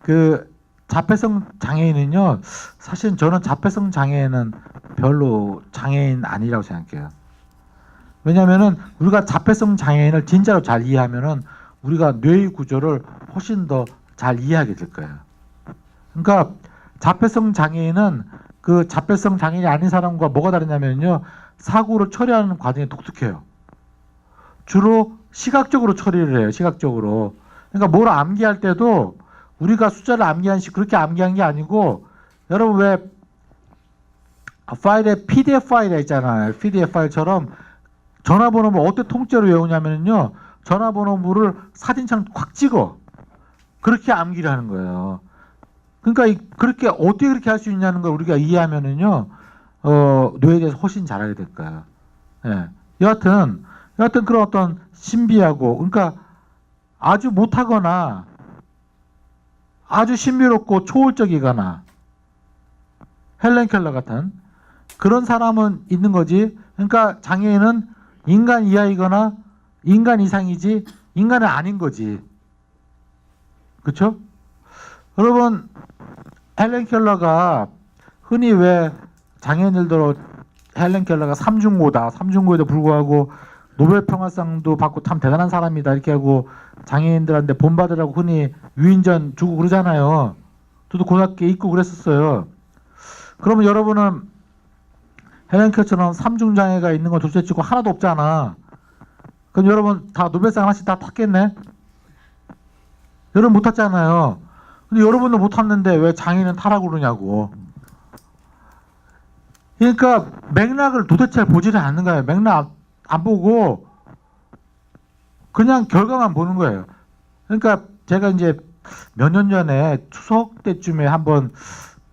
그 자폐성 장애인은요, 사실은 저는 자폐성 장애인은 별로 장애인 아니라고 생각해요. 왜냐면은 우리가 자폐성 장애인을 진짜로 잘 이해하면은 우리가 뇌의 구조를 훨씬 더 잘 이해하게 될 거예요. 그러니까 자폐성 장애인은 그 자폐성 장애인이 아닌 사람과 뭐가 다르냐면요, 사고를 처리하는 과정이 독특해요. 주로 시각적으로 처리를 해요. 시각적으로. 그러니까 뭘 암기할 때도 우리가 숫자를 암기한 식 그렇게 암기한 게 아니고, 여러분 왜 파일에 PDF 파일이 있잖아요. PDF 파일처럼 전화번호를 어떻게 통째로 외우냐면요, 전화번호를 사진처럼 콱 찍어. 그렇게 암기를 하는 거예요. 그러니까 그렇게 어떻게 그렇게 할 수 있냐는 걸 우리가 이해하면은요, 뇌에 대해서 훨씬 잘하게 될 거예요. 예. 여하튼 그런 어떤 신비하고, 그러니까 아주 못하거나 아주 신비롭고 초월적이거나 헬렌 켈러 같은 그런 사람은 있는 거지. 그러니까 장애인은 인간 이하이거나 인간 이상이지 인간은 아닌 거지. 그렇죠? 여러분, 헬렌 켈러가 흔히 왜 장애인들도 헬렌 켈러가 삼중고다. 삼중고에도 불구하고 노벨 평화상도 받고 참 대단한 사람이다 이렇게 하고 장애인들한테 본받으라고 흔히 유인전 주고 그러잖아요. 저도 고등학교에 있고 그랬었어요. 그러면 여러분은 헬렌 켈러처럼 삼중장애가 있는 건 둘째치고 하나도 없잖아. 그럼 여러분 다 노벨상 하나씩 다 탔겠네? 여러분 못 탔잖아요. 근데 여러분도 못 탔는데 왜 장애인은 타라고 그러냐고. 그러니까 맥락을 도대체 보지를 않는 거예요. 맥락 안 보고 그냥 결과만 보는 거예요. 그러니까 제가 이제 몇 년 전에 추석 때쯤에 한번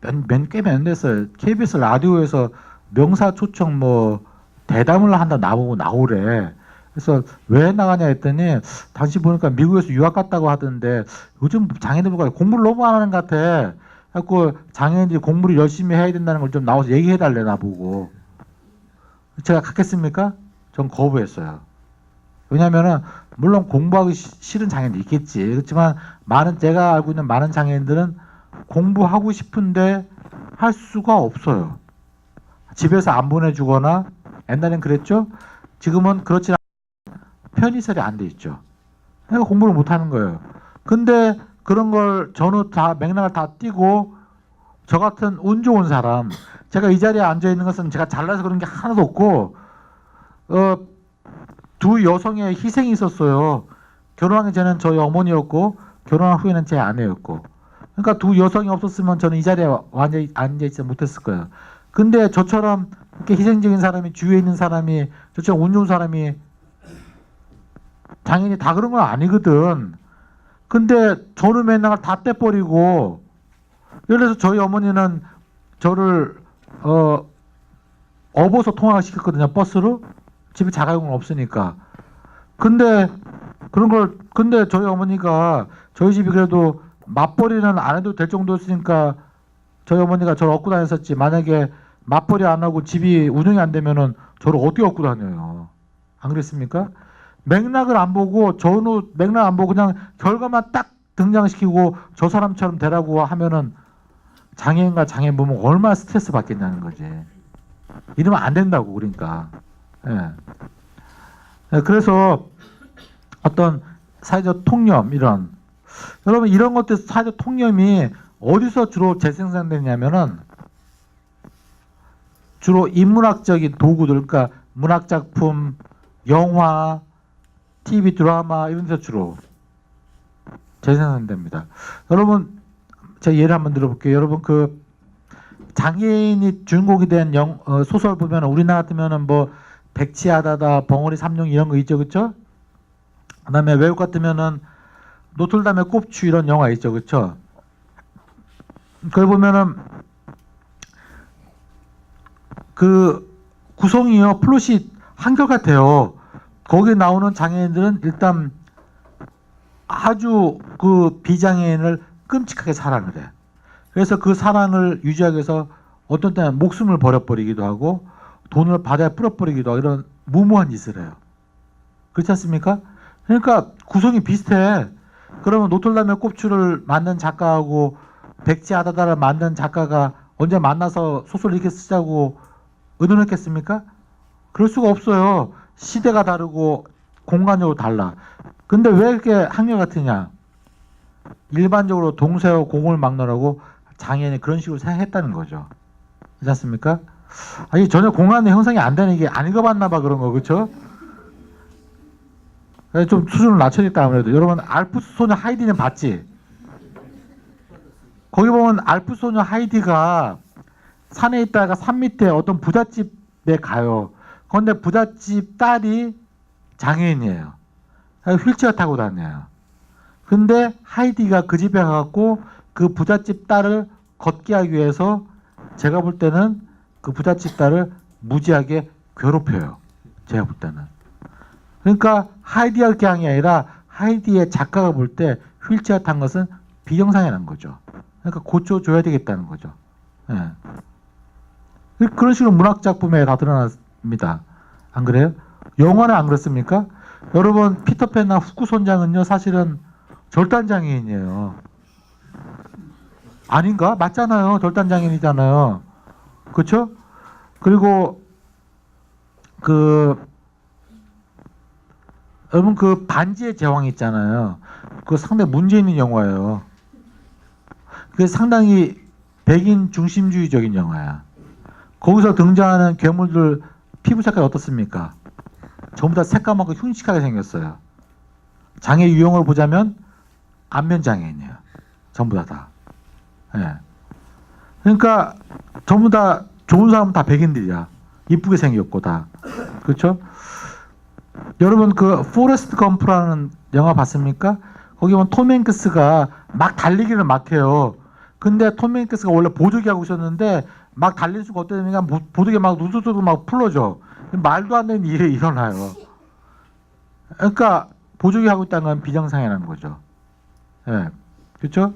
꽤 몇 년 됐어요. KBS 라디오에서 명사 초청 뭐 대담을 한다 나보고 나오래. 그래서 왜 나가냐 했더니 당시 보니까 미국에서 유학 갔다고 하던데 요즘 장애인들과 공부를 너무 안 하는 것 같아. 그래갖고 장애인들이 공부를 열심히 해야 된다는 걸 좀 나와서 얘기해달래 나보고. 제가 갔겠습니까? 전 거부했어요. 왜냐면은 물론 공부하기 싫은 장애인도 있겠지. 그렇지만 제가 알고 있는 많은 장애인들은 공부하고 싶은데 할 수가 없어요. 집에서 안 보내주거나, 옛날엔 그랬죠? 지금은 그렇지 않아요. 편의설이 안 돼 있죠. 그러니까 공부를 못 하는 거예요. 근데 그런 걸 전후 다 맥락을 다 띄고 저 같은 운 좋은 사람, 제가 이 자리에 앉아 있는 것은 제가 잘나서 그런 게 하나도 없고 두 여성의 희생이 있었어요. 결혼하기 전엔 저희 어머니였고 결혼한 후에는 제 아내였고, 그러니까 두 여성이 없었으면 저는 이 자리에 완전히 앉아있지 못했을 거예요. 근데 저처럼 이렇게 희생적인 사람이, 주위에 있는 사람이, 저처럼 운 좋은 사람이 당연히 다 그런 건 아니거든. 근데 저는 맨날 다 떼버리고, 예를 들어서 저희 어머니는 저를 업어서 통학을 시켰거든요. 버스로. 집에 자가용은 없으니까. 근데 저희 어머니가, 저희 집이 그래도 맞벌이는 안 해도 될 정도였으니까 저희 어머니가 저를 업고 다녔었지, 만약에 맞벌이 안 하고 집이 운영이 안 되면은 저를 어떻게 업고 다녀요? 안 그랬습니까? 맥락을 안 보고, 전후 맥락 안 보고 그냥 결과만 딱 등장시키고 저 사람처럼 되라고 하면은 장애인과 장애인 보면 얼마나 스트레스 받겠냐는 거지. 이러면 안 된다고. 그러니까. 예. 그래서 어떤 사회적 통념, 여러분 이런 것들, 사회적 통념이 어디서 주로 재생산되냐면은 주로 인문학적인 도구들, 그러니까 문학작품, 영화, TV 드라마 이런 데서 주로 재생산됩니다. 여러분 제가 예를 한번 들어볼게요. 여러분 그 장애인이 주인공이 된 소설 보면 우리나라 같으면은 뭐 백치하다다, 벙어리 삼룡 이런 거 있죠, 그렇죠? 그다음에 외국 같으면은 노틀담의 꼽추 이런 영화 있죠, 그렇죠? 그걸 보면은 그 구성이요, 플롯이 한결같아요. 거기에 나오는 장애인들은 일단 아주 그 비장애인을 끔찍하게 사랑을 해. 그래서 그 사랑을 유지하기 위해서 어떤 때는 목숨을 버려버리기도 하고 돈을 바다에 뿌려버리기도 하고 이런 무모한 짓을 해요. 그렇지 않습니까? 그러니까 구성이 비슷해. 그러면 노틀담의 꼽추를 만든 작가하고 백지아다다를 만든 작가가 언제 만나서 소설을 이렇게 쓰자고 의논했겠습니까? 그럴 수가 없어요. 시대가 다르고 공간적으로 달라. 근데 왜 이렇게 한결같으냐? 일반적으로 동서와 공을 막론하고 장애인이 그런 식으로 생각했다는 거죠. 그렇지 않습니까? 아니 전혀 공간의 형성이 안 되는, 게 안 읽어봤나 봐 그런 거, 그렇죠? 좀 수준을 낮춰야겠다 아무래도. 여러분 알프스 소녀 하이디는 봤지? 거기 보면 알프스 소녀 하이디가 산에 있다가 산 밑에 어떤 부잣집에 가요. 그런데 부잣집 딸이 장애인이에요. 휠체어 타고 다녀요. 근데 하이디가 그 집에 가갖고 그 부잣집 딸을 걷게 하기 위해서 제가 볼 때는 그 부잣집 딸을 무지하게 괴롭혀요. 제가 볼 때는. 그러니까 하이디가 그렇게 한 게 아니라 하이디의 작가가 볼 때 휠체어 탄 것은 비정상이라는 거죠. 그러니까 고쳐줘야 되겠다는 거죠. 예. 그런 식으로 문학작품에 다 드러납니다. 안 그래요? 영화는 안 그렇습니까? 여러분 피터팬이나 후쿠손장은요 사실은 절단장애인이에요. 아닌가? 맞잖아요. 절단장애인이잖아요. 그렇죠? 그리고 여러분 그 반지의 제왕 있잖아요. 그거 상당히 문제 있는 영화예요. 그게 상당히 백인 중심주의적인 영화야. 거기서 등장하는 괴물들 피부 색깔이 어떻습니까? 전부 다 새까맣고 흉측하게 생겼어요. 장애 유형을 보자면 안면 장애인이에요. 전부 다. 예. 그러니까 전부 다 좋은 사람은 다 백인들이야. 이쁘게 생겼고 다. 그렇죠? 여러분 그 포레스트 검프라는 영화 봤습니까? 거기 보면 톰 행크스가 막 달리기를 막 해요. 근데 톰 행크스가 원래 보조기 하고 있었는데 막 달릴 수가 없다니까 보조기 막 누수도 막 풀러져. 말도 안 되는 일이 일어나요. 그러니까 보조기 하고 있다는 건 비정상이라는 거죠. 예. 그렇죠?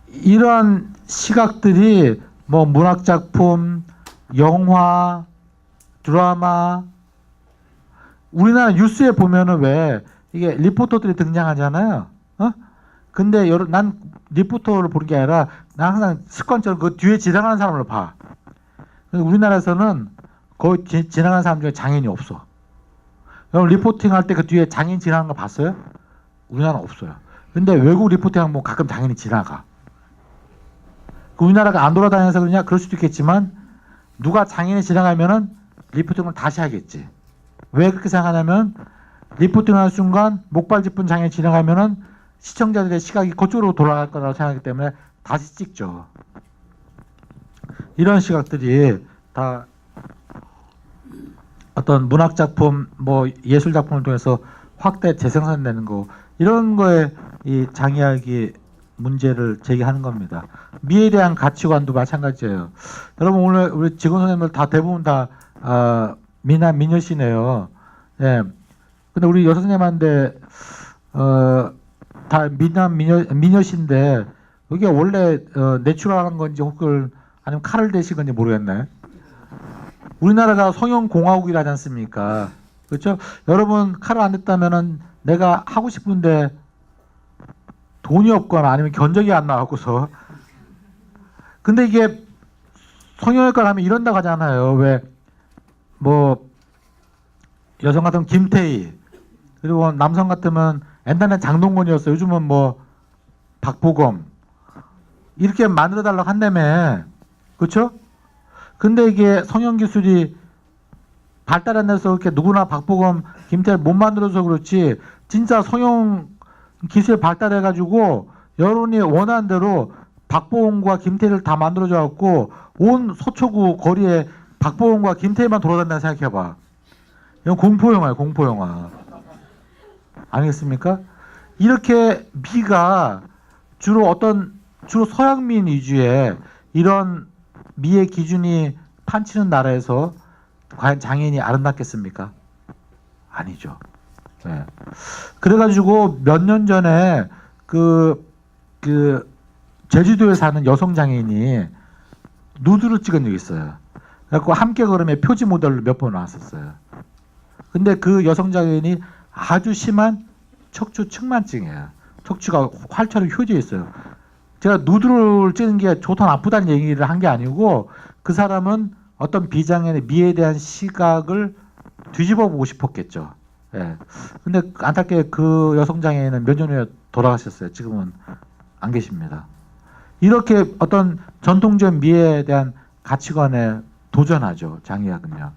이런 시각들이 뭐 문학작품, 영화, 드라마, 우리나라 뉴스에 보면은 왜 이게 리포터들이 등장하잖아요. 근데 난 리포터를 보는 게 아니라 난 항상 습관적으로 그 뒤에 지나가는 사람을 봐. 우리나라에서는 거의 지나가는 사람 중에 장애인이 없어. 여러분 리포팅 할 때 그 뒤에 장애인 지나가는 거 봤어요? 우리나라는 없어요. 근데 외국 리포팅 항목 가끔 당연히 지나가. 우리나라가 안 돌아다녀서 그러냐? 그럴 수도 있겠지만 누가 장애인이 지나가면은 리포팅을 다시 하겠지. 왜 그렇게 생각하냐면 리포팅하는 순간 목발 짚은 장애인이 지나가면은 시청자들의 시각이 그쪽으로 돌아갈 거라고 생각하기 때문에 다시 찍죠. 이런 시각들이 다 어떤 문학작품, 뭐 예술작품을 통해서 확대 재생산되는 거, 이런 거에 이 장애학이 문제를 제기하는 겁니다. 미에 대한 가치관도 마찬가지예요. 여러분 오늘 우리 직원 선생님들 다 대부분 다 미남 미녀시네요. 예. 근데 우리 여사 선생님한테 다 미남 미녀신데 이게 원래 내추럴한 건지 혹은 아니면 칼을 대신 건지 모르겠네. 우리나라가 성형 공화국이라지 않습니까? 그렇죠? 여러분 칼을 안 댔다면은 내가 하고 싶은데 돈이 없거나 아니면 견적이 안 나왔고서. 근데 이게 성형외과를 하면 이런다고 하잖아요. 왜 뭐 여성 같으면 김태희, 그리고 남성 같으면 옛날엔 장동건이었어요. 요즘은 뭐 박보검 이렇게 만들어 달라고 한다며. 그렇죠? 근데 이게 성형 기술이 발달 안 돼서 이렇게 누구나 박보검, 김태희를 못 만들어서 그렇지, 진짜 성형 기술이 발달해 가지고 여론이 원하는 대로 박보검과 김태희를 다 만들어줘 갖고 온 서초구 거리에 박보검과 김태희만 돌아다닌다 생각해 봐. 이건 공포 영화예요, 공포 영화. 아니겠습니까? 이렇게 미가 주로 서양민 위주의 이런 미의 기준이 판치는 나라에서 과연 장애인이 아름답겠습니까? 아니죠. 네. 그래가지고 몇 년 전에 제주도에 사는 여성 장애인이 누드를 찍은 적이 있어요. 그래갖고 함께 걸음의 표지 모델로 몇 번 나왔었어요. 근데 그 여성 장애인이 아주 심한 척추 측만증이에요. 척추가 활처럼 휘어져 있어요. 제가 누드를 찍는 게 좋다 나쁘다는 얘기를 한 게 아니고 그 사람은 어떤 비장애인의 미에 대한 시각을 뒤집어 보고 싶었겠죠. 예. 근데 안타깝게 그 여성 장애인은 몇 년 후에 돌아가셨어요. 지금은 안 계십니다. 이렇게 어떤 전통적 미에 대한 가치관에 도전하죠. 장애학은요.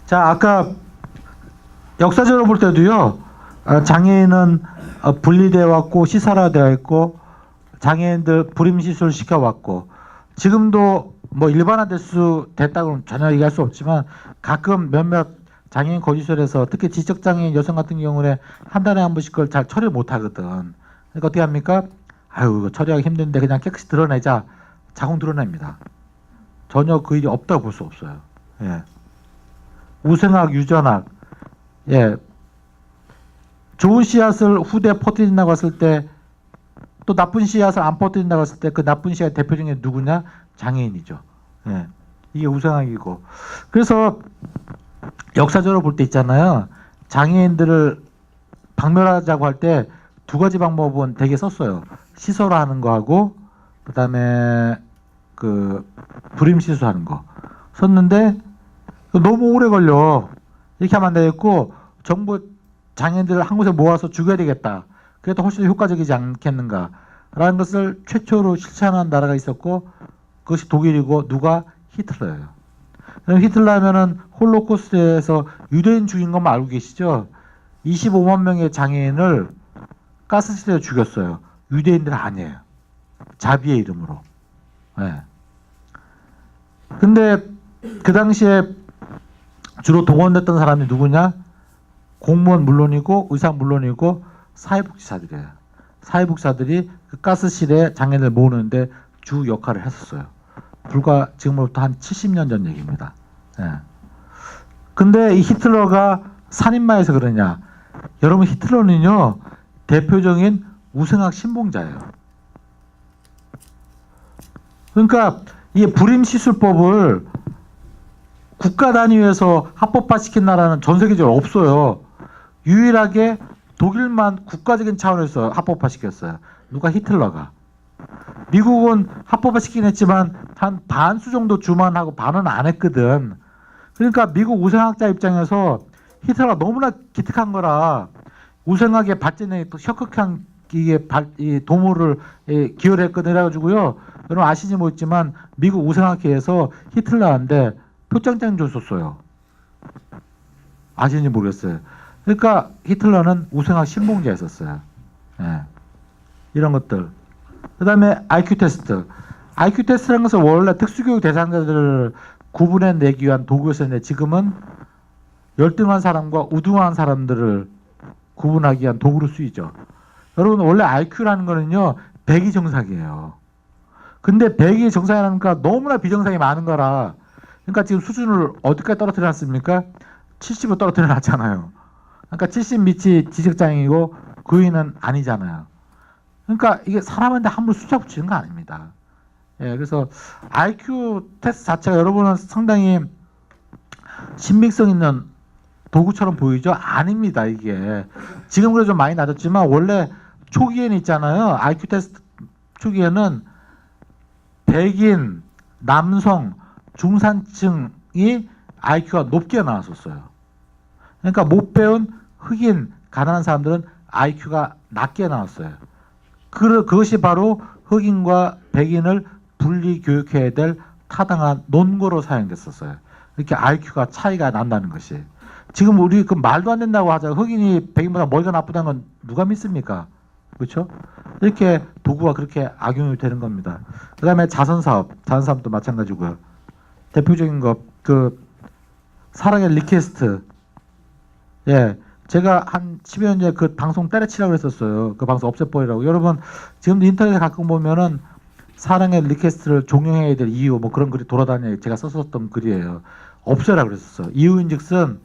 자, 아까 역사적으로 볼 때도요. 장애인은 분리되어 왔고 시설화되어 있고 장애인들 불임시설 시켜왔고, 지금도 뭐 됐다고는 전혀 얘기할 수 없지만 가끔 몇몇 장애인 거주시설에서 특히 지적장애인 여성 같은 경우에 한 달에 한 번씩 그걸 잘 처리를 못하거든. 그러니까 어떻게 합니까? 아유, 이거 처리하기 힘든데 그냥 깨끗이 드러내자. 자궁 드러냅니다. 전혀 그 일이 없다고 볼 수 없어요. 예. 우생학, 유전학, 예. 좋은 씨앗을 후대에 퍼뜨린다고 했을 때, 또 나쁜 씨앗을 안 퍼뜨린다고 했을 때 그 나쁜 씨앗 대표적인 게 누구냐? 장애인이죠. 예. 이게 우생학이고. 그래서 역사적으로 볼 때 있잖아요. 장애인들을 박멸하자고 할 때 두 가지 방법은 되게 썼어요. 시설화하는 거하고 그다음에 그 불임시술하는 거 썼는데 너무 오래 걸려. 이렇게 하면 안 되겠고 정부 장애인들을 한 곳에 모아서 죽여야 되겠다. 그래도 훨씬 더 효과적이지 않겠는가라는 것을 최초로 실천한 나라가 있었고 그것이 독일이고 누가? 히틀러예요. 히틀러 하면은 홀로코스트에서 유대인 죽인 것만 알고 계시죠? 25만 명의 장애인을 가스실에 죽였어요. 유대인들 아니에요. 자비의 이름으로. 네. 근데 그 당시에 주로 동원됐던 사람이 누구냐? 공무원 물론이고 의사 물론이고 사회복지사들이에요. 사회복지사들이 그 가스실에 장애인을 모으는데 주 역할을 했었어요. 불과 지금으로부터 한 70년 전 얘기입니다. 예. 근데 이 히틀러가 살인마에서 그러냐? 여러분 히틀러는요 대표적인 우생학 신봉자예요. 그러니까 이 불임시술법을 국가 단위에서 합법화시킨 나라는 전 세계적으로 없어요. 유일하게 독일만 국가적인 차원에서 합법화시켰어요. 누가? 히틀러가. 미국은 합법화시키긴 했지만 한 반수 정도 주만 하고 반은 안 했거든. 그러니까 미국 우생학자 입장에서 히틀러가 너무나 기특한 거라 우생학의 발전에 또 적극한 이 도모를 기여를 했거든요. 그래가지고요. 여러분 아시지 못했지만 미국 우생학회에서 히틀러한테 표창장 줬었어요. 아시는지 모르겠어요. 그러니까 히틀러는 우생학 신봉자였었어요. 예. 이런 것들. 그 다음에 IQ 테스트. IQ 테스트라는 것은 원래 특수교육 대상자들을 구분해내기 위한 도구였었는데 지금은 열등한 사람과 우등한 사람들을 구분하기 위한 도구로 쓰이죠. 여러분 원래 IQ라는 거는요 100이 정상이에요. 근데 100이 정상이라니까 너무나 비정상이 많은 거라 그러니까 지금 수준을 어디까지 떨어뜨려 놨습니까? 70으로 떨어뜨려 놨잖아요. 그러니까 70 밑이 지적장애이고 그 위는 아니잖아요. 그러니까 이게 사람한테 함부로 숫자 붙이는 거 아닙니다. 예, 그래서 IQ 테스트 자체가 여러분은 상당히 신빙성 있는 도구처럼 보이죠? 아닙니다, 이게. 지금 그래 좀 많이 낮았지만 원래 초기에는 있잖아요. IQ 테스트 초기에는 백인, 남성, 중산층이 IQ가 높게 나왔었어요. 그러니까 못 배운 흑인, 가난한 사람들은 IQ가 낮게 나왔어요. 그것이 바로 흑인과 백인을 분리 교육해야 될 타당한 논거로 사용됐었어요. 이렇게 IQ가 차이가 난다는 것이. 지금 우리 그 말도 안 된다고 하자. 흑인이 백인보다 머리가 나쁘다는 건 누가 믿습니까? 그렇죠? 이렇게 도구가 그렇게 악용이 되는 겁니다. 그 다음에 자선사업도 마찬가지고요. 대표적인 것, 사랑의 리퀘스트. 예. 제가 한 10여 년 전에 그 방송 때려치라고 했었어요. 그 방송 없애버리라고. 여러분, 지금도 인터넷에 가끔 보면은 사랑의 리퀘스트를 종용해야 될 이유, 뭐 그런 글이 돌아다녀요. 제가 썼었던 글이에요. 없애라 그랬었어요. 이유인 즉슨,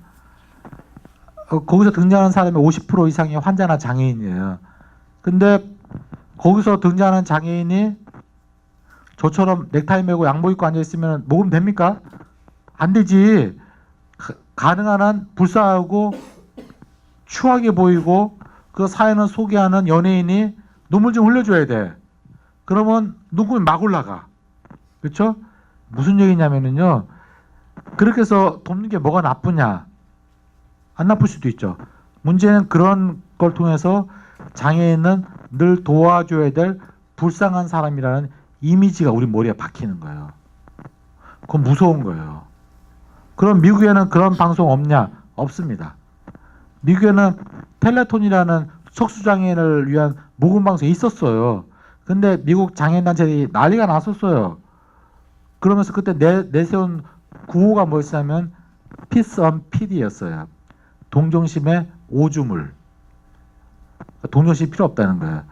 거기서 등장하는 사람의 50% 이상이 환자나 장애인이에요. 근데 거기서 등장하는 장애인이 저처럼 넥타이 메고 양복 입고 앉아있으면 먹으면 됩니까? 안 되지. 가능한 한 불쌍하고 추하게 보이고 그 사연을 소개하는 연예인이 눈물 좀 흘려줘야 돼. 그러면 눈물이 막 올라가. 그렇죠? 무슨 얘기냐면요. 그렇게 해서 돕는 게 뭐가 나쁘냐. 안 나쁠 수도 있죠. 문제는 그런 걸 통해서 장애인은 늘 도와줘야 될 불쌍한 사람이라는 이미지가 우리 머리에 박히는 거예요. 그건 무서운 거예요. 그럼 미국에는 그런 방송 없냐? 없습니다. 미국에는 텔레톤이라는 척수장애인을 위한 모금방송이 있었어요. 근데 미국 장애인단체들이 난리가 났었어요. 그러면서 그때 내세운 구호가 뭐였냐면 Peace on PD였어요. 동정심의 오줌을. 동정심이 필요 없다는 거예요.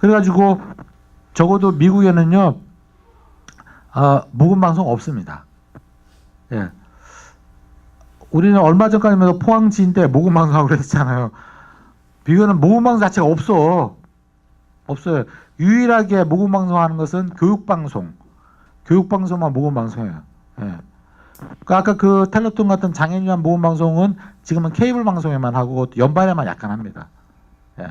그래가지고 적어도 미국에는요 모금방송 없습니다. 예. 우리는 얼마 전까지만 해도 포항지인데 모금방송하고 그랬잖아요. 미국에는 모금방송 자체가 없어요. 유일하게 모금방송하는 것은 교육방송만 모금방송해요. 예. 아까 그 텔레톤 같은 장애인 위한 모금방송은 지금은 케이블 방송에만 하고 연말에만 약간 합니다. 예.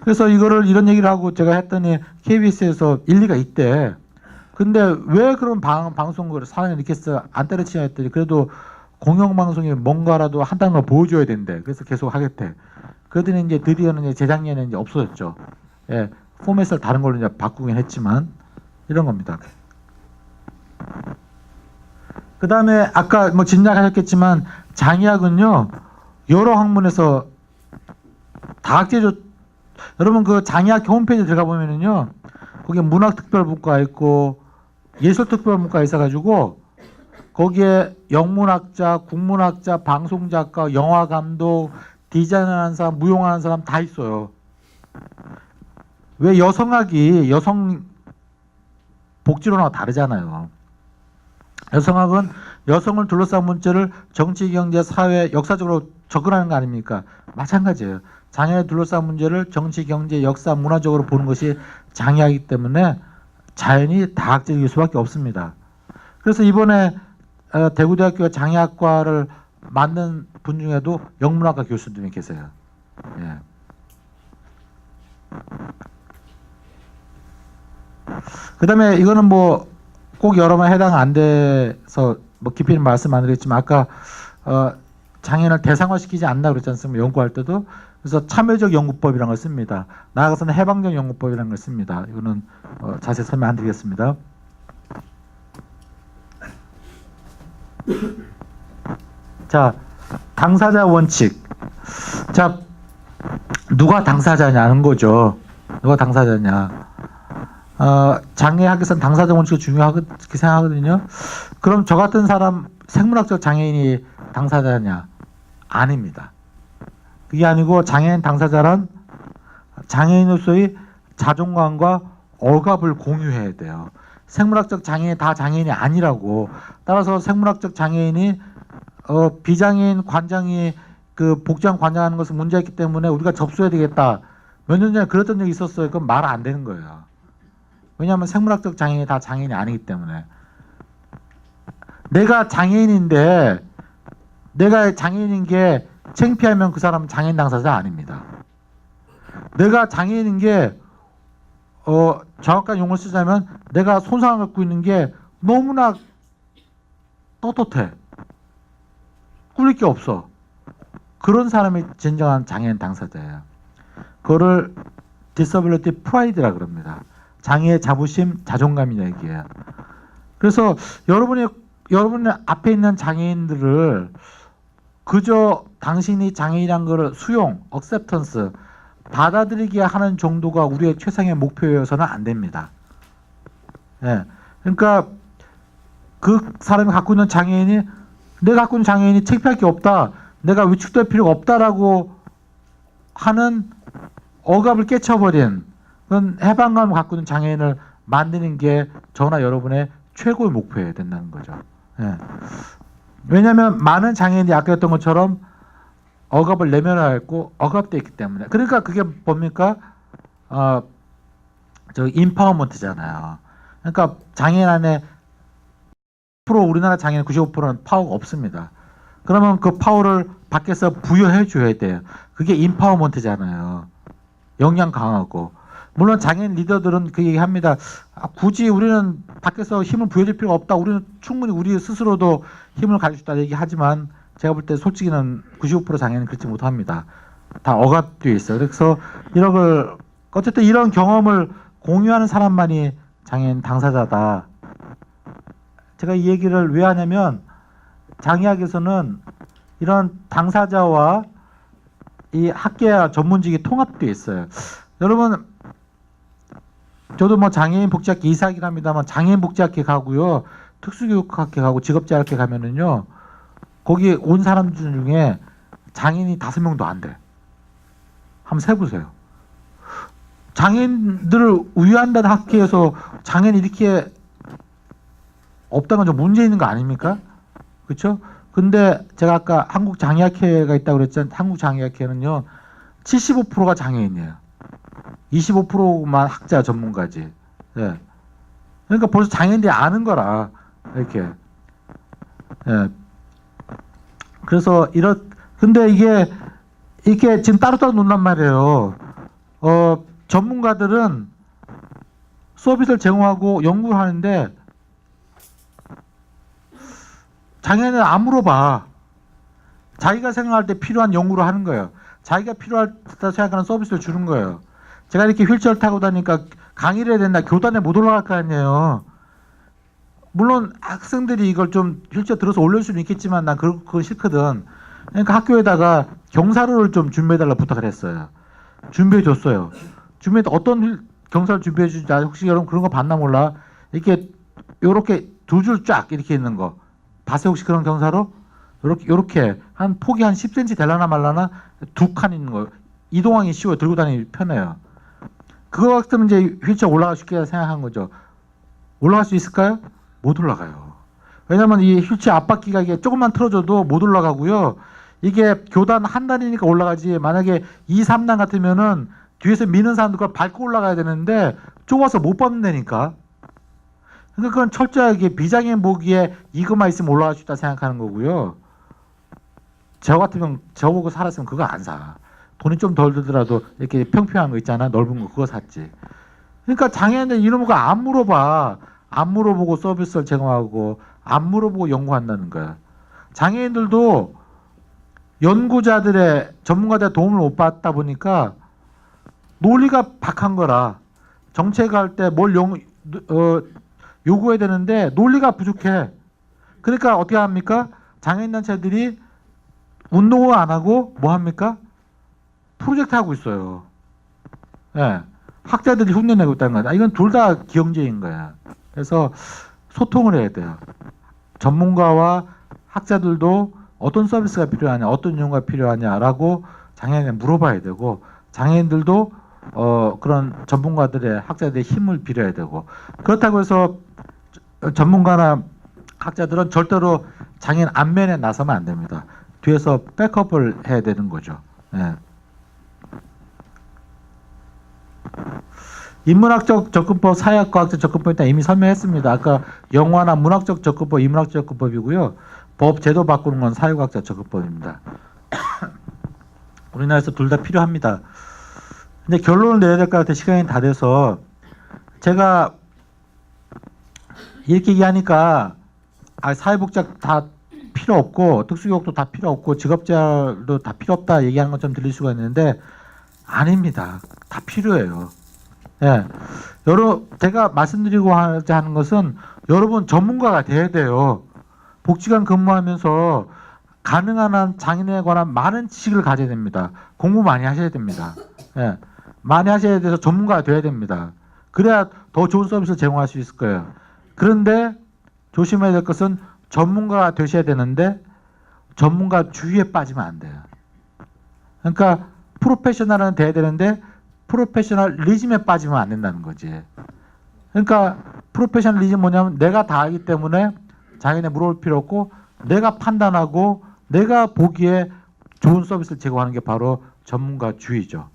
그래서 이런 얘기를 하고 제가 했더니 KBS에서 일리가 있대. 근데 왜 그런 방송을 사람이 이렇게 안 때려치냐 했더니 그래도 공영방송이 뭔가라도 한다는 걸 보여줘야 된대. 그래서 계속 하겠대. 그러더니 이제 드디어는 이제 재작년에 이제 없어졌죠. 예. 포맷을 다른 걸로 이제 바꾸긴 했지만 이런 겁니다. 그 다음에 아까 뭐 짐작하셨겠지만 장의학은요 여러 학문에서 다학제조 여러분 그 장의학 홈페이지 들어가 보면은요 거기에 문학특별문과 있고 예술특별문과 있어가지고 거기에 영문학자, 국문학자, 방송작가, 영화감독, 디자인하는 사람, 무용하는 사람 다 있어요. 왜 여성학이 여성 복지론하고 다르잖아요. 여성학은 여성을 둘러싼 문제를 정치, 경제, 사회, 역사적으로 접근하는 거 아닙니까? 마찬가지예요. 장애를 둘러싼 문제를 정치, 경제, 역사, 문화적으로 보는 것이 장애이기 때문에 자연히 다학적일 수밖에 없습니다. 그래서 이번에 대구대학교 장애학과를 만든 분 중에도 영문학과 교수님이 계세요. 예. 그 다음에 이거는 뭐 꼭 여러 번 해당 안 돼서 뭐 깊이는 말씀 안 드리겠지만 아까 장애인을 대상화시키지 않나 그랬지 않습니까? 연구할 때도. 그래서 참여적 연구법이라는 걸 씁니다. 나아가서는 해방적 연구법이라는 걸 씁니다. 이거는 자세히 설명 안 드리겠습니다. 자, 당사자 원칙. 자, 누가 당사자냐는 거죠. 누가 당사자냐. 장애학에서는 당사자 원칙이 중요하게 생각하거든요. 그럼 저 같은 사람 생물학적 장애인이 당사자냐? 아닙니다. 그게 아니고 장애인 당사자란 장애인으로서의 자존감과 억압을 공유해야 돼요. 생물학적 장애인이 다 장애인이 아니라고. 따라서 생물학적 장애인이 비장애인 관장이 그 복지관 관장하는 것은 문제였기 때문에 우리가 접수해야 되겠다. 몇 년 전에 그랬던 적이 있었어요. 그건 말 안 되는 거예요. 왜냐하면 생물학적 장애인이 다 장애인이 아니기 때문에. 내가 장애인인데 내가 장애인인 게 창피하면 그 사람은 장애인 당사자 아닙니다. 내가 장애인인 게 정확한 용어를 쓰자면 내가 손상을 갖고 있는 게 너무나 떳떳해. 꿀릴 게 없어. 그런 사람이 진정한 장애인 당사자예요. 그거를 disability pride라 그럽니다. 장애의 자부심, 자존감이냐 얘기예요. 그래서 여러분 앞에 있는 장애인들을 그저 당신이 장애인이란 거를 수용, acceptance, 받아들이게 하는 정도가 우리의 최상의 목표여서는 안 됩니다. 예. 그러니까 그 사람이 갖고 있는 장애인이 내가 갖고 있는 장애인이 창피할 게 없다. 내가 위축될 필요가 없다라고 하는 억압을 깨쳐버린 그런 해방감을 갖고 있는 장애인을 만드는 게 저나 여러분의 최고의 목표여야 된다는 거죠. 예. 왜냐하면 많은 장애인이 아까 했던 것처럼 억압을 내면화해 있고 억압되어 있기 때문에. 그러니까 그게 뭡니까? 저 인파워먼트잖아요. 그러니까 장애인 안에 우리나라 장애인 95%는 파워가 없습니다. 그러면 그 파워를 밖에서 부여해 줘야 돼요. 그게 인파워먼트잖아요. 역량 강하고. 물론 장애인 리더들은 그 얘기합니다. 굳이 우리는 밖에서 힘을 부여줄 필요가 없다. 우리는 충분히 우리 스스로도 힘을 가질 수 있다 얘기하지만 제가 볼 때 솔직히는 95% 장애인은 그렇지 못합니다. 다 억압되어 있어요. 그래서 어쨌든 이런 경험을 공유하는 사람만이 장애인 당사자다. 제가 이 얘기를 왜 하냐면 장애학에서는 이런 당사자와 이 학계와 전문직이 통합되어 있어요. 여러분, 저도 뭐 장애인 복지학회 이사이긴 합니다만 장애인 복지학회 가고요, 특수교육학회 가고 직업재활학회 가면은요, 거기 온 사람들 중에 장애인이 5명도 안 돼. 한번 세보세요. 장애인들을 우유한다는 학회에서 장애인이 이렇게 없다는 건 좀 문제 있는 거 아닙니까? 그렇죠? 근데 제가 아까 한국장애학회가 있다고 그랬잖아요. 한국장애학회는요 75%가 장애인이에요. 25%만 학자 전문가지. 예. 그러니까 벌써 장애인들이 아는 거라 이렇게. 예. 그래서 근데 이게 지금 따로따로 논란 말이에요. 전문가들은 서비스를 제공하고 연구를 하는데 장애인은 안 물어봐. 자기가 생각할 때 필요한 연구를 하는 거예요. 자기가 필요하다 생각하는 서비스를 주는 거예요. 제가 이렇게 휠체어를 타고 다니니까 강의를 해야 된다. 교단에 못 올라갈 거 아니에요. 물론 학생들이 이걸 좀 휠체어 들어서 올릴 수는 있겠지만 난 그건 싫거든. 그러니까 학교에다가 경사로를 좀 준비해달라 부탁을 했어요. 준비해줬어요. 어떤 경사를 준비해주지? 혹시 여러분 그런 거 봤나 몰라? 이렇게 요렇게 2줄 쫙 이렇게 있는 거 봤어요? 혹시 그런 경사로? 요렇게 한 폭이 한 10cm 될라나 말라나 2칸 있는 거. 이동하기 쉬워요. 들고 다니기 편해요. 그거 같으면 이제 휠체어 올라갈 수 있게 생각한 거죠. 올라갈 수 있을까요? 못 올라가요. 왜냐면 이 휠체어 앞바퀴가 이게 조금만 틀어줘도 못 올라가고요. 이게 교단 한 단이니까 올라가지. 만약에 2, 3단 같으면은 뒤에서 미는 사람들 그걸 밟고 올라가야 되는데 좁아서 못 밟는다니까. 그러니까 그건 철저하게 비장애인 보기에 이것만 있으면 올라갈 수 있다 생각하는 거고요. 저 같으면 저보고 살았으면 그거 안 사. 돈이 좀 덜 들더라도 이렇게 평평한 거 있잖아. 넓은 거 그거 샀지. 그러니까 장애인들 이런 거 안 물어봐. 안 물어보고 서비스를 제공하고 안 물어보고 연구한다는 거야. 장애인들도 연구자들의 전문가들의 도움을 못 받다 보니까 논리가 박한 거라 정책할 때 뭘 요구해야 되는데 논리가 부족해. 그러니까 어떻게 합니까? 장애인단체들이 운동을 안 하고 뭐 합니까? 프로젝트 하고 있어요. 예. 학자들이 흉내내고 있다는 거야. 이건 둘 다 기형제인 거야. 그래서 소통을 해야 돼요. 전문가와 학자들도 어떤 서비스가 필요하냐, 어떤 연구가 필요하냐라고 장애인에 물어봐야 되고, 장애인들도 그런 전문가들의 학자들의 힘을 빌어야 되고, 그렇다고 해서 전문가나 학자들은 절대로 장애인 안면에 나서면 안 됩니다. 뒤에서 백업을 해야 되는 거죠. 예. 인문학적 접근법, 사회과학적 접근법에 따라 이미 설명했습니다. 아까 영화나 문학적 접근법, 인문학적 접근법이고요. 법 제도 바꾸는 건 사회과학적 접근법입니다. 우리나라에서 둘 다 필요합니다. 근데 결론을 내야 될 것 같아. 시간이 다 돼서 제가 이렇게 얘기하니까 사회복지학 다 필요 없고 특수교육도 다 필요 없고 직업재활도 다 필요 없다 얘기하는 것처럼 들릴 수가 있는데 아닙니다. 다 필요해요. 예. 제가 말씀드리고 하는 것은 여러분 전문가가 돼야 돼요. 복지관 근무하면서 가능한 한 장애인에 관한 많은 지식을 가져야 됩니다. 공부 많이 하셔야 됩니다. 예. 많이 하셔야 돼서 전문가가 돼야 됩니다. 그래야 더 좋은 서비스를 제공할 수 있을 거예요. 그런데 조심해야 될 것은 전문가가 되셔야 되는데 전문가 주의에 빠지면 안 돼요. 그러니까 프로페셔널은 돼야 되는데 프로페셔널리즘에 빠지면 안 된다는 거지. 그러니까 프로페셔널리즘 뭐냐면 내가 다 알기 때문에 장애인에 물어볼 필요 없고 내가 판단하고 내가 보기에 좋은 서비스를 제공하는 게 바로 전문가주의죠.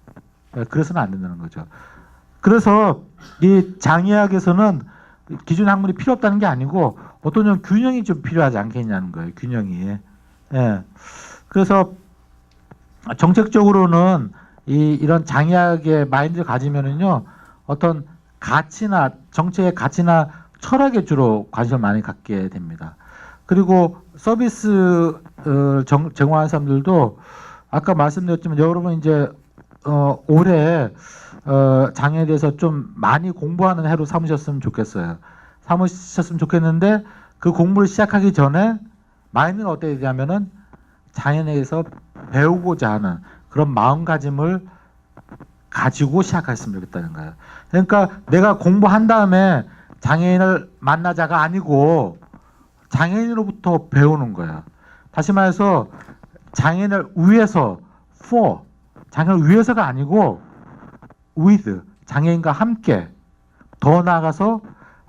그래서는 안 된다는 거죠. 그래서 이 장애학에서는 기존 학문이 필요 없다는 게 아니고 어떤 좀 균형이 좀 필요하지 않겠냐는 거예요. 균형이. 예. 그래서 정책적으로는 이런 장애학의 마인드를 가지면은요 어떤 가치나 정책의 가치나 철학에 주로 관심을 많이 갖게 됩니다. 그리고 서비스 제공하는 사람들도 아까 말씀드렸지만 여러분 이제 올해 장애에 대해서 좀 많이 공부하는 해로 삼으셨으면 좋겠어요. 삼으셨으면 좋겠는데 그 공부를 시작하기 전에 마인드는 어때야 되냐면은 장애에 대해서 배우고자 하는 그런 마음가짐을 가지고 시작했으면 좋겠다는 거예요. 그러니까 내가 공부한 다음에 장애인을 만나자가 아니고 장애인으로부터 배우는 거예요. 다시 말해서 장애인을 위해서 for 장애인을 위해서가 아니고 with 장애인과 함께 더 나아가서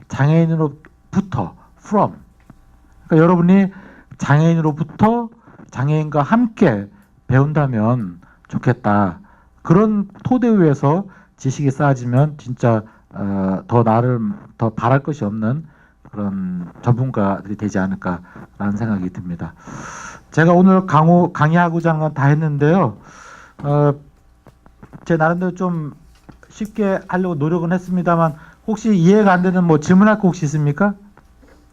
장애인으로부터 from 그러니까 여러분이 장애인으로부터 장애인과 함께 배운다면 좋겠다. 그런 토대 위에서 지식이 쌓아지면 진짜 더 나를 더 바랄 것이 없는 그런 전문가들이 되지 않을까라는 생각이 듭니다. 제가 오늘 강의하고자 하는 건 다 했는데요. 제 나름대로 좀 쉽게 하려고 노력은 했습니다만 혹시 이해가 안 되는 뭐 질문할 거 혹시 있습니까?